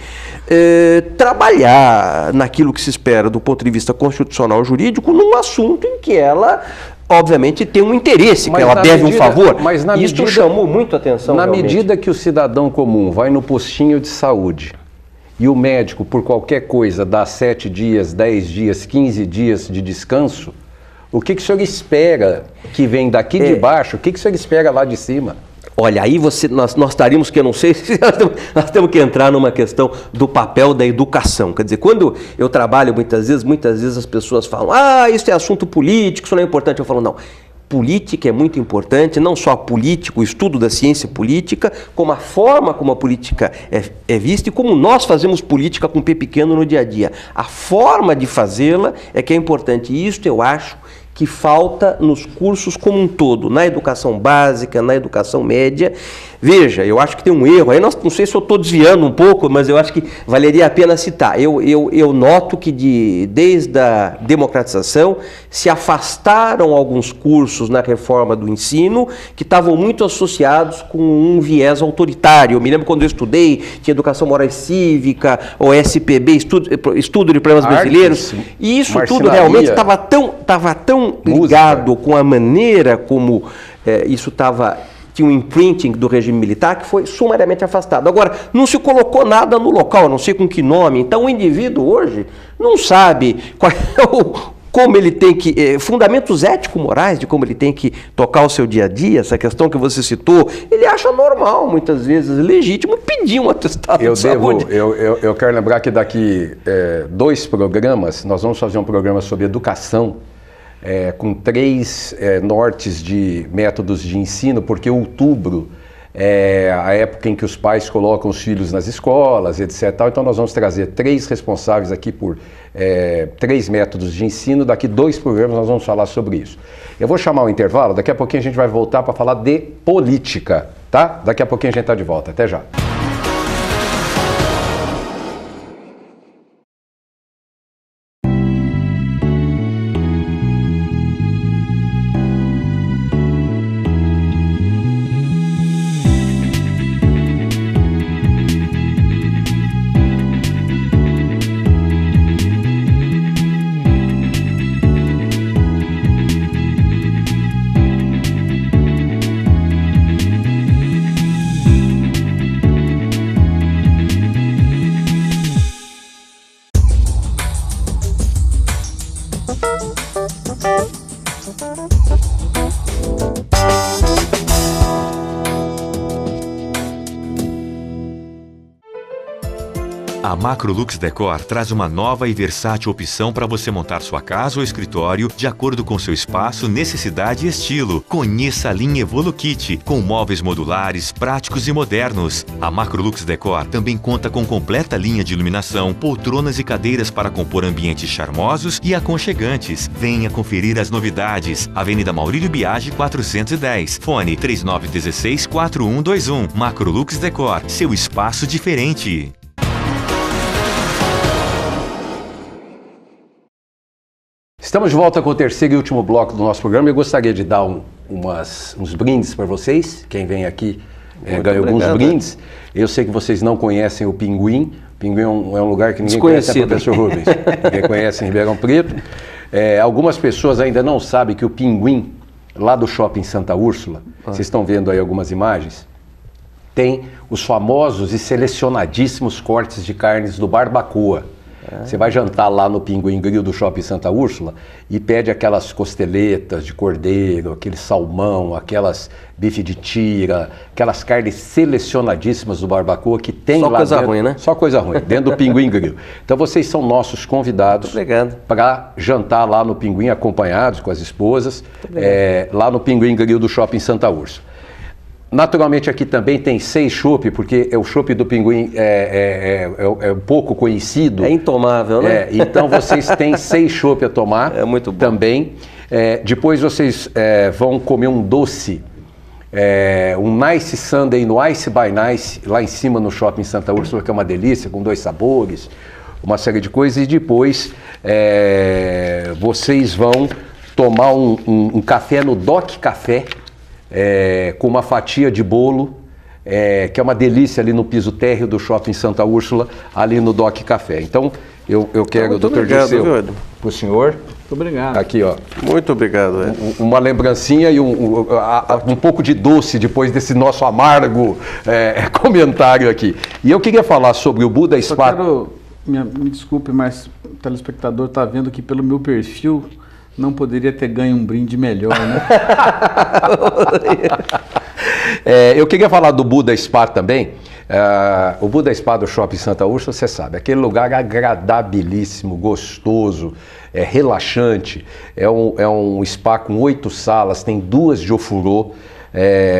[SPEAKER 5] trabalhar naquilo que se espera do ponto de vista constitucional jurídico num assunto em que ela, obviamente, tem um interesse, que ela deve um favor.
[SPEAKER 1] Mas
[SPEAKER 5] isso chamou muito a atenção.
[SPEAKER 1] Na medida que o cidadão comum vai no postinho de saúde e o médico, por qualquer coisa, dá 7 dias, 10 dias, 15 dias de descanso, o que o senhor espera que vem daqui de baixo? O que o senhor espera lá de cima?
[SPEAKER 5] Olha, aí nós estaríamos, que eu não sei, nós temos que entrar numa questão do papel da educação. Quer dizer, quando eu trabalho muitas vezes as pessoas falam, isso é assunto político, isso não é importante. Eu falo, não, política é muito importante, não só a política, o estudo da ciência política, como a forma como a política é vista e como nós fazemos política com P pequeno no dia a dia. A forma de fazê-la é que é importante. E isso eu acho que falta nos cursos como um todo, na educação básica, na educação média. Veja, eu acho que tem um erro, aí não sei se eu estou desviando um pouco, mas eu acho que valeria a pena citar. Eu noto que desde a democratização se afastaram alguns cursos na reforma do ensino que estavam muito associados com um viés autoritário. Eu me lembro quando eu estudei, tinha educação moral e cívica, ou SPB, estudo de problemas brasileiros, e isso tudo realmente estava tão ligado com a maneira como isso tinha um imprinting do regime militar que foi sumariamente afastado. Agora, não se colocou nada no local, não sei com que nome. Então, o indivíduo hoje não sabe como ele tem que... fundamentos ético-morais de como ele tem que tocar o seu dia a dia, essa questão que você citou, ele acha normal, muitas vezes, legítimo, pedir um atestado de saúde.
[SPEAKER 1] Eu quero lembrar que daqui 2 programas, nós vamos fazer um programa sobre educação, com 3 nortes de métodos de ensino, porque outubro é a época em que os pais colocam os filhos nas escolas, etc. Então nós vamos trazer 3 responsáveis aqui por 3 métodos de ensino. Daqui 2 programas nós vamos falar sobre isso. Eu vou chamar o intervalo, daqui a pouquinho a gente vai voltar para falar de política, tá? Daqui a pouquinho a gente está de volta. Até já.
[SPEAKER 8] A Macrolux Decor traz uma nova e versátil opção para você montar sua casa ou escritório de acordo com seu espaço, necessidade e estilo. Conheça a linha EvoluKit, com móveis modulares, práticos e modernos. A Macrolux Decor também conta com completa linha de iluminação, poltronas e cadeiras para compor ambientes charmosos e aconchegantes. Venha conferir as novidades. Avenida Maurílio Biagi 410. Fone 3916-4121. Macrolux Decor, seu espaço diferente.
[SPEAKER 1] Estamos de volta com o terceiro e último bloco do nosso programa. Eu gostaria de dar uns brindes para vocês. Quem vem aqui ganha alguns brindes. Eu sei que vocês não conhecem o Pinguim. O Pinguim é um lugar que ninguém conhece, é professor Rubens. Ninguém conhece em Ribeirão Preto. Algumas pessoas ainda não sabem que o Pinguim, lá do Shopping Santa Úrsula, vocês estão vendo aí algumas imagens, tem os famosos e selecionadíssimos cortes de carnes do Barbacoa. Você vai jantar lá no Pinguim Grill do Shopping Santa Úrsula e pede aquelas costeletas de cordeiro, aquele salmão, aquelas bife de tira, aquelas carnes selecionadíssimas do Barbacoa que tem
[SPEAKER 5] só
[SPEAKER 1] lá
[SPEAKER 5] coisa
[SPEAKER 1] dentro,
[SPEAKER 5] ruim, né?
[SPEAKER 1] Só coisa ruim, dentro do Pinguim Grill. Então vocês são nossos convidados para jantar lá no Pinguim, acompanhados com as esposas, lá no Pinguim Grill do Shopping Santa Úrsula. Naturalmente aqui também tem 6 chopp, porque o chopp do Pinguim é um pouco conhecido.
[SPEAKER 5] É intomável, né?
[SPEAKER 1] Então vocês têm 6 chopp a tomar.
[SPEAKER 5] É muito bom.
[SPEAKER 1] Também. Depois vocês vão comer um doce, um Nice Sunday no Ice by Nice, lá em cima no Shopping Santa Úrsula, que é uma delícia, com 2 sabores, uma série de coisas. E depois vocês vão tomar um café no Doc Café, com uma fatia de bolo, que é uma delícia ali no piso térreo do Shopping Santa Úrsula, ali no Doc Café. Então, eu quero, doutor Dirceu, para o senhor.
[SPEAKER 3] Muito obrigado.
[SPEAKER 1] Aqui, ó.
[SPEAKER 4] Muito obrigado,
[SPEAKER 1] uma lembrancinha e um pouco de doce depois desse nosso amargo comentário aqui. E eu queria falar sobre o Buda Spa.
[SPEAKER 3] Me desculpe, mas o telespectador está vendo que pelo meu perfil não poderia ter ganho um brinde melhor, né?
[SPEAKER 1] Eu queria falar do Buda Spa também. O Buda Spa do Shopping Santa Úrsula, você sabe, aquele lugar agradabilíssimo, gostoso, relaxante. É um spa com 8 salas, tem 2 de ofurô.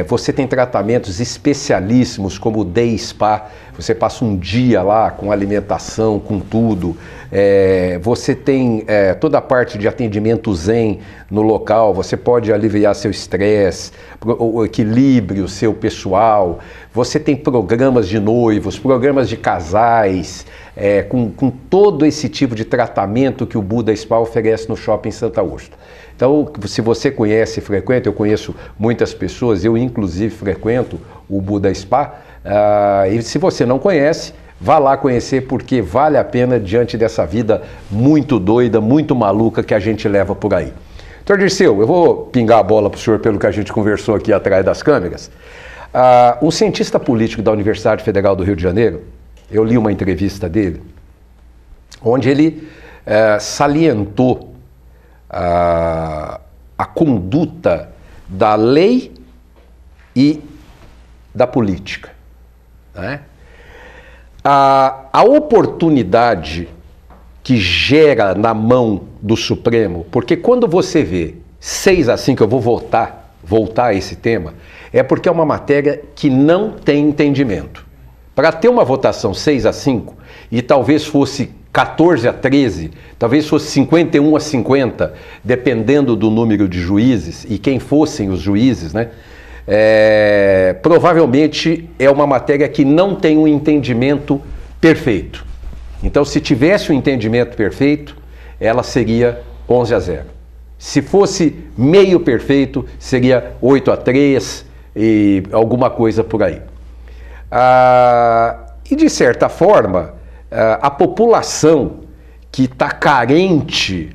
[SPEAKER 1] Você tem tratamentos especialíssimos como o Day Spa, você passa um dia lá com alimentação, com tudo. Você tem toda a parte de atendimento zen no local, você pode aliviar seu estresse, o equilíbrio seu pessoal. Você tem programas de noivos, programas de casais, com todo esse tipo de tratamento que o Buda Spa oferece no Shopping Santa Úrsula. Então, se você conhece e frequenta, eu conheço muitas pessoas, eu inclusive frequento o Buda Spa, e se você não conhece, vá lá conhecer, porque vale a pena diante dessa vida muito doida, muito maluca que a gente leva por aí. Doutor Dirceu, eu vou pingar a bola para o senhor pelo que a gente conversou aqui atrás das câmeras. Um cientista político da Universidade Federal do Rio de Janeiro, eu li uma entrevista dele, onde ele salientou a conduta da lei e da política, né? A oportunidade que gera na mão do Supremo, porque quando você vê 6-5, eu vou voltar a esse tema, é porque é uma matéria que não tem entendimento. Para ter uma votação 6-5, e talvez fosse 14-13, talvez fosse 51-50, dependendo do número de juízes e quem fossem os juízes, né? Provavelmente é uma matéria que não tem um entendimento perfeito. Então, se tivesse um entendimento perfeito, ela seria 11-0. Se fosse meio perfeito, seria 8-3 e alguma coisa por aí. E de certa forma, a população que está carente,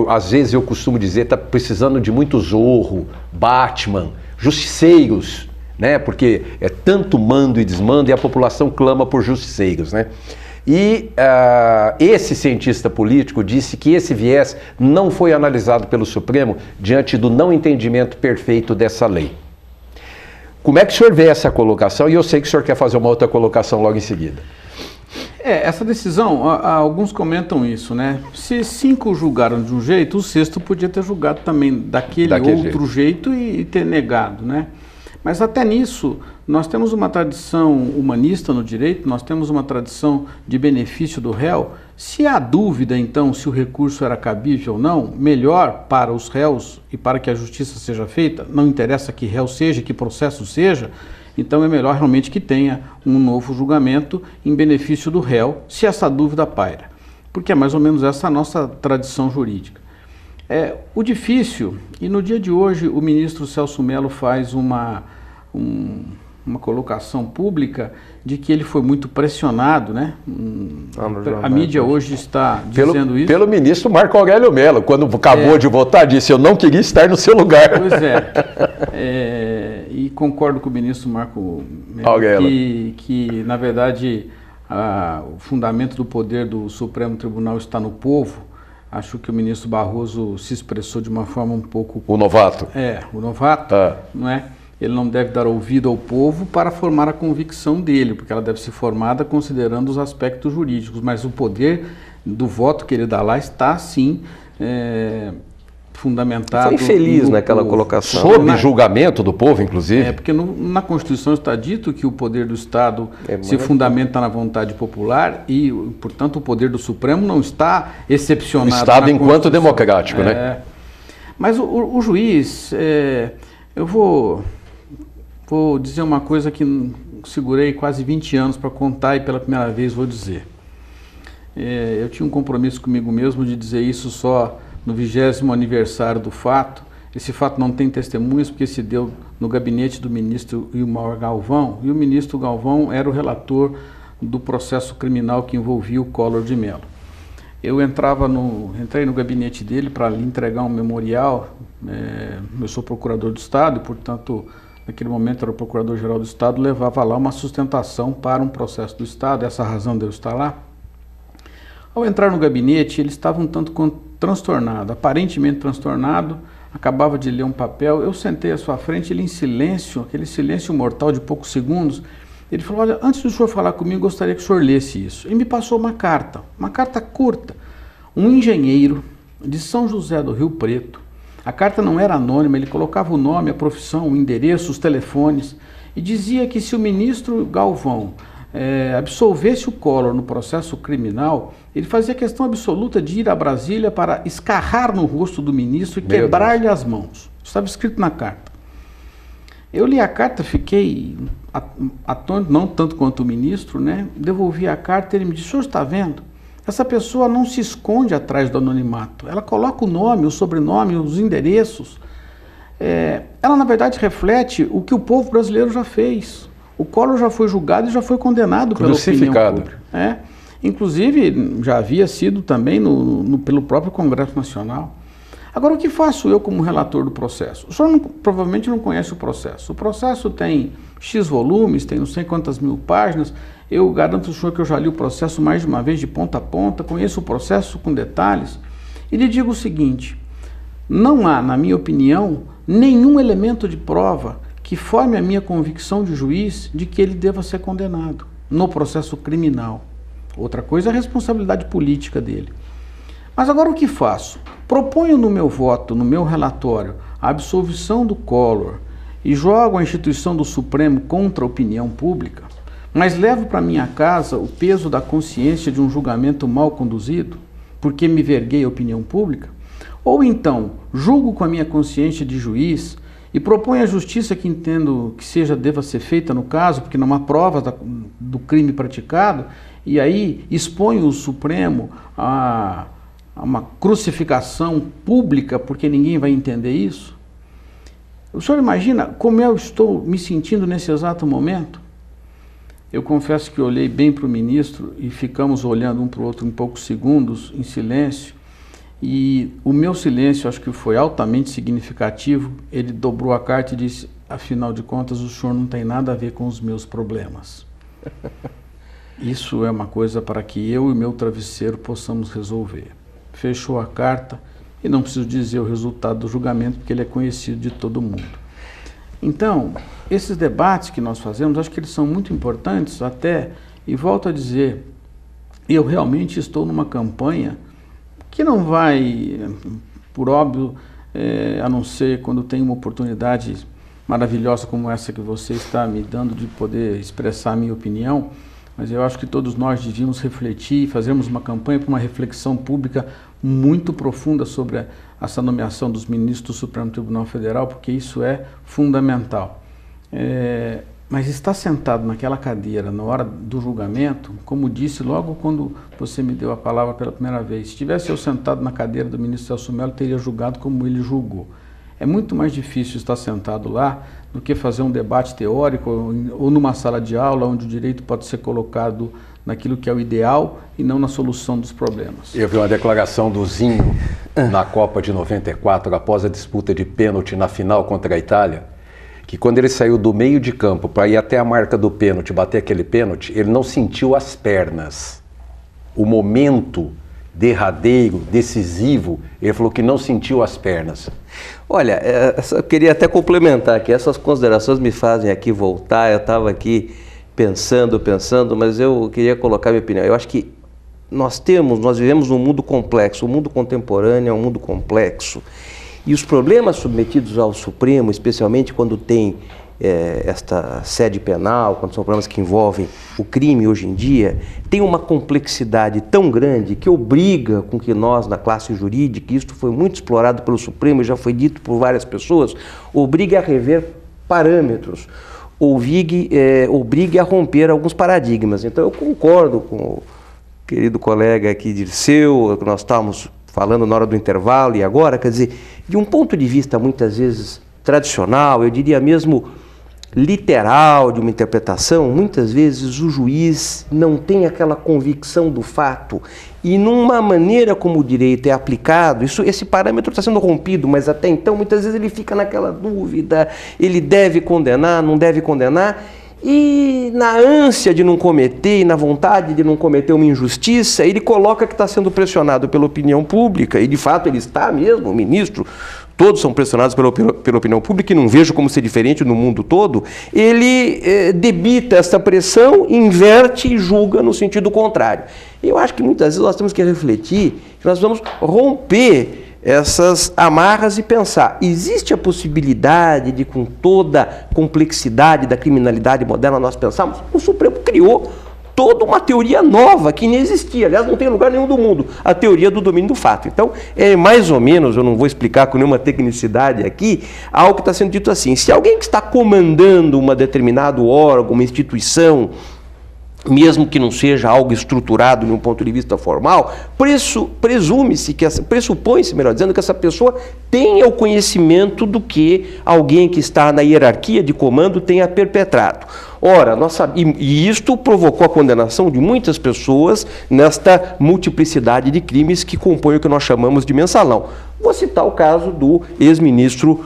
[SPEAKER 1] às vezes eu costumo dizer, está precisando de muito Zorro, Batman, justiceiros, né? Porque é tanto mando e desmando e a população clama por justiceiros, né? E esse cientista político disse que esse viés não foi analisado pelo Supremo diante do não entendimento perfeito dessa lei. Como é que o senhor vê essa colocação? E eu sei que o senhor quer fazer uma outra colocação logo em seguida.
[SPEAKER 3] Essa decisão, alguns comentam isso, né? Se 5 julgaram de um jeito, o 6º podia ter julgado também daquele outro jeito e ter negado, né? Mas até nisso, nós temos uma tradição humanista no direito, nós temos uma tradição de benefício do réu. Se há dúvida, então, se o recurso era cabível ou não, melhor para os réus e para que a justiça seja feita, não interessa que réu seja, que processo seja, então é melhor realmente que tenha um novo julgamento em benefício do réu, se essa dúvida paira. Porque é mais ou menos essa a nossa tradição jurídica. O difícil, e no dia de hoje o ministro Celso Mello faz uma colocação pública de que ele foi muito pressionado, né? A mídia hoje está dizendo isso.
[SPEAKER 1] Pelo ministro Marco Aurélio Mello, quando acabou de votar, disse: eu não queria estar no seu lugar.
[SPEAKER 3] Pois e concordo com o ministro Marco Mello que na verdade, o fundamento do poder do Supremo Tribunal está no povo. Acho que o ministro Barroso se expressou de uma forma um pouco...
[SPEAKER 1] O novato.
[SPEAKER 3] O novato, não é? Ele não deve dar ouvido ao povo para formar a convicção dele, porque ela deve ser formada considerando os aspectos jurídicos, mas o poder do voto que ele dá lá está, sim, fundamentado...
[SPEAKER 5] Foi infeliz naquela colocação.
[SPEAKER 1] Sob julgamento do povo, inclusive.
[SPEAKER 3] Porque na Constituição está dito que o poder do Estado se fundamenta na vontade popular e, portanto, o poder do Supremo não está excepcionado.
[SPEAKER 1] O Estado enquanto democrático, né?
[SPEAKER 3] Mas o juiz, eu vou dizer uma coisa que segurei quase 20 anos para contar e pela primeira vez vou dizer. Eu tinha um compromisso comigo mesmo de dizer isso só no 20º aniversário do fato. Esse fato não tem testemunhas porque se deu no gabinete do ministro Ilmar Galvão, e o ministro Galvão era o relator do processo criminal que envolvia o Collor de Mello. Eu entrei no gabinete dele para lhe entregar um memorial. Eu sou procurador do Estado e, portanto, naquele momento era o procurador-geral do Estado, levava lá uma sustentação para um processo do Estado, essa razão de eu estar lá. Ao entrar no gabinete, ele estava um tanto transtornado, aparentemente transtornado, acabava de ler um papel, eu sentei à sua frente, ele em silêncio, aquele silêncio mortal de poucos segundos, ele falou: olha, antes do senhor falar comigo, gostaria que o senhor lesse isso. E me passou uma carta curta, um engenheiro de São José do Rio Preto. A carta não era anônima, ele colocava o nome, a profissão, o endereço, os telefones, e dizia que se o ministro Galvão absolvesse o Collor no processo criminal, ele fazia questão absoluta de ir a Brasília para escarrar no rosto do ministro e quebrar-lhe as mãos. Estava escrito na carta. Eu li a carta, fiquei atônito, não tanto quanto o ministro, né? Devolvi a carta e ele me disse: o senhor está vendo? Essa pessoa não se esconde atrás do anonimato. Ela coloca o nome, o sobrenome, os endereços. Ela, na verdade, reflete o que o povo brasileiro já fez. O Collor já foi julgado e já foi condenado pela opinião pública. Inclusive, já havia sido também pelo próprio Congresso Nacional. Agora, o que faço eu como relator do processo? O senhor provavelmente não conhece o processo. O processo tem X volumes, tem não sei quantas mil páginas. Eu garanto ao senhor que eu já li o processo mais de uma vez, de ponta a ponta, conheço o processo com detalhes. E lhe digo o seguinte: não há, na minha opinião, nenhum elemento de prova que forme a minha convicção de juiz de que ele deva ser condenado no processo criminal. Outra coisa é a responsabilidade política dele. Mas agora o que faço? Proponho no meu voto, no meu relatório, a absolvição do Collor e jogo a instituição do Supremo contra a opinião pública, mas levo para minha casa o peso da consciência de um julgamento mal conduzido, porque me verguei a opinião pública? Ou então, julgo com a minha consciência de juiz e proponho a justiça que entendo que deva ser feita no caso, porque não há prova do crime praticado, e aí exponho o Supremo a uma crucificação pública, porque ninguém vai entender isso? O senhor imagina como eu estou me sentindo nesse exato momento? Eu confesso que olhei bem para o ministro e ficamos olhando um para o outro em poucos segundos, em silêncio, e o meu silêncio acho que foi altamente significativo. Ele dobrou a carta e disse: afinal de contas, o senhor não tem nada a ver com os meus problemas. Isso é uma coisa para que eu e meu travesseiro possamos resolver. Fechou a carta e não preciso dizer o resultado do julgamento, porque ele é conhecido de todo mundo. Então, esses debates que nós fazemos, acho que eles são muito importantes até, e volto a dizer, eu realmente estou numa campanha que não vai, por óbvio, a não ser quando tem uma oportunidade maravilhosa como essa que você está me dando de poder expressar a minha opinião, mas eu acho que todos nós devíamos refletir, fazermos uma campanha para uma reflexão pública muito profunda sobre essa nomeação dos ministros do Supremo Tribunal Federal, porque isso é fundamental. Mas estar sentado naquela cadeira na hora do julgamento, como disse logo quando você me deu a palavra pela primeira vez, se tivesse eu sentado na cadeira do ministro Celso Mello, teria julgado como ele julgou. É muito mais difícil estar sentado lá do que fazer um debate teórico ou numa sala de aula onde o direito pode ser colocado naquilo que é o ideal e não na solução dos problemas.
[SPEAKER 1] Eu vi uma declaração do Zinho na Copa de 94, após a disputa de pênalti na final contra a Itália, que quando ele saiu do meio de campo para ir até a marca do pênalti, bater aquele pênalti, ele não sentiu as pernas. O momento derradeiro, decisivo, ele falou que não sentiu as pernas.
[SPEAKER 5] Olha, eu queria até complementar que essas considerações me fazem aqui voltar. Eu estava aqui pensando, mas eu queria colocar minha opinião. Eu acho que nós vivemos num mundo complexo, o mundo contemporâneo é um mundo complexo. E os problemas submetidos ao Supremo, especialmente quando tem esta sede penal, quando são problemas que envolvem o crime hoje em dia, tem uma complexidade tão grande que obriga com que nós, na classe jurídica, isto foi muito explorado pelo Supremo e já foi dito por várias pessoas, obriga a rever parâmetros, obrigue a romper alguns paradigmas. Então eu concordo com o querido colega aqui, Dirceu, que nós estávamos falando na hora do intervalo e agora, quer dizer, de um ponto de vista muitas vezes tradicional, eu diria mesmo literal de uma interpretação, muitas vezes o juiz não tem aquela convicção do fato e numa maneira como o direito é aplicado, esse parâmetro está sendo rompido, mas até então muitas vezes ele fica naquela dúvida, ele deve condenar, não deve condenar, e na ânsia de não cometer, e na vontade de não cometer uma injustiça, ele coloca que está sendo pressionado pela opinião pública, e de fato ele está mesmo, o ministro, todos são pressionados pela opinião pública, e não vejo como ser diferente no mundo todo, ele debita essa pressão, inverte e julga no sentido contrário. Eu acho que muitas vezes nós temos que refletir, que nós vamos romper essas amarras e pensar, existe a possibilidade de, com toda a complexidade da criminalidade moderna, nós pensarmos, o Supremo criou toda uma teoria nova que nem existia, aliás, não tem lugar nenhum do mundo, a teoria do domínio do fato. Então, é mais ou menos, eu não vou explicar com nenhuma tecnicidade aqui, algo que está sendo dito assim, se alguém que está comandando um determinado órgão, uma instituição, mesmo que não seja algo estruturado de um ponto de vista formal, pressupõe-se, melhor dizendo, que essa pessoa tenha o conhecimento do que alguém que está na hierarquia de comando tenha perpetrado. Ora, e isto provocou a condenação de muitas pessoas nesta multiplicidade de crimes que compõem o que nós chamamos de mensalão. Vou citar o caso do ex-ministro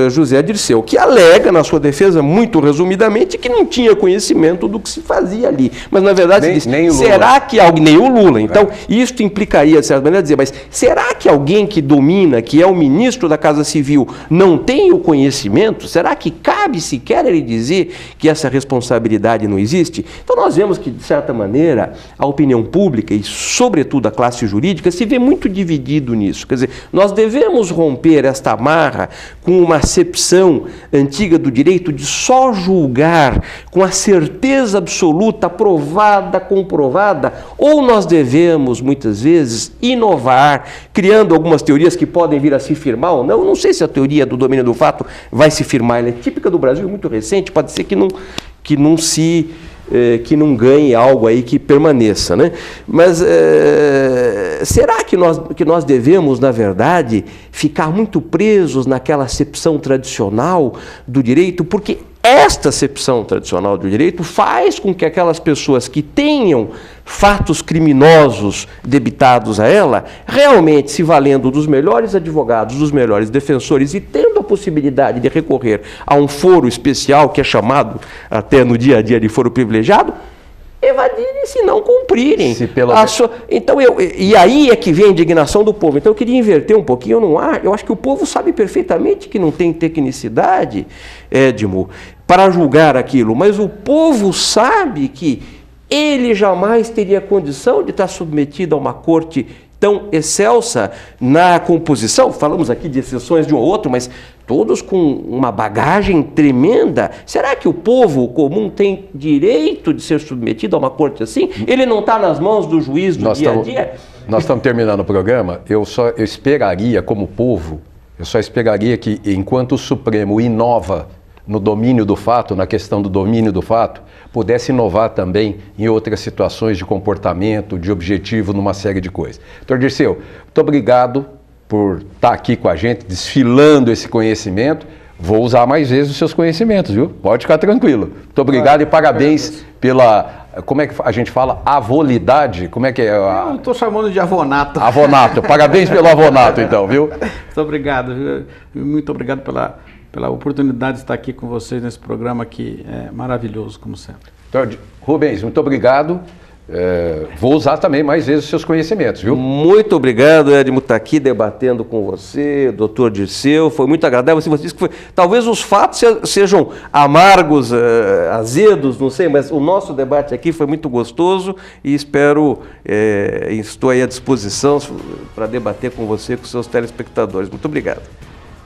[SPEAKER 5] José Dirceu, que alega na sua defesa, muito resumidamente, que não tinha conhecimento do que se fazia ali. Mas, na verdade, será que alguém... Nem o Lula. Então, isto implicaria, de certa maneira, dizer, mas será que alguém que domina, que é o ministro da Casa Civil, não tem o conhecimento? Será que cabe sequer ele dizer que essa responsabilidade não existe? Então, nós vemos que, de certa maneira, a opinião pública e, sobretudo, a classe jurídica se vê muito dividido nisso. Quer dizer, nós devemos romper esta amarra com uma acepção antiga do direito de só julgar com a certeza absoluta, provada, comprovada, ou nós devemos, muitas vezes, inovar, criando algumas teorias que podem vir a se firmar ou não. Eu não sei se a teoria do domínio do fato vai se firmar, ela é típica do Brasil, muito recente, pode ser que não ganhe algo aí que permaneça, né? Mas será que nós devemos, na verdade, ficar muito presos naquela acepção tradicional do direito? Porque esta acepção tradicional do direito faz com que aquelas pessoas que tenham fatos criminosos debitados a ela, realmente se valendo dos melhores advogados, dos melhores defensores e tendo a possibilidade de recorrer a um foro especial, que é chamado até no dia a dia de foro privilegiado, evadirem se não cumprirem. Então, e aí é que vem a indignação do povo. Então eu queria inverter um pouquinho, eu acho que o povo sabe perfeitamente que não tem tecnicidade, Edmo, para julgar aquilo, mas o povo sabe que ele jamais teria condição de estar submetido a uma corte tão excelsa na composição. Falamos aqui de exceções de um ou outro, mas todos com uma bagagem tremenda. Será que o povo comum tem direito de ser submetido a uma corte assim? Ele não está nas mãos do juiz do dia a dia?
[SPEAKER 1] Nós estamos terminando o programa. Eu esperaria, como povo, eu só esperaria que, enquanto o Supremo inova no domínio do fato, na questão do domínio do fato, pudesse inovar também em outras situações de comportamento, de objetivo, numa série de coisas. Doutor Dirceu, muito obrigado por estar aqui com a gente, desfilando esse conhecimento. Vou usar mais vezes os seus conhecimentos, viu? Pode ficar tranquilo. Muito obrigado e parabéns pela, como é que a gente fala? Avolidade? Como é que é?
[SPEAKER 3] Eu estou chamando de avonato.
[SPEAKER 1] Avonato. Parabéns pelo avonato, então, viu?
[SPEAKER 3] Muito obrigado. Muito obrigado pela oportunidade de estar aqui com vocês nesse programa que é maravilhoso, como sempre.
[SPEAKER 1] Então, Rubens, muito obrigado. Vou usar também mais vezes os seus conhecimentos, viu?
[SPEAKER 5] Muito obrigado, Edmo, estar aqui debatendo com você, doutor Dirceu, foi muito agradável. Você disse que talvez os fatos sejam amargos, azedos, não sei, mas o nosso debate aqui foi muito gostoso e estou aí à disposição para debater com você e com seus telespectadores. Muito obrigado.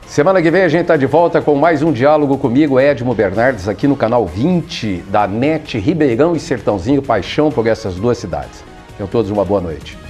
[SPEAKER 1] Semana que vem a gente está de volta com mais um diálogo comigo, Edmo Bernardes, aqui no canal 20 da NET Ribeirão e Sertãozinho, paixão por essas duas cidades. Tenham todos uma boa noite.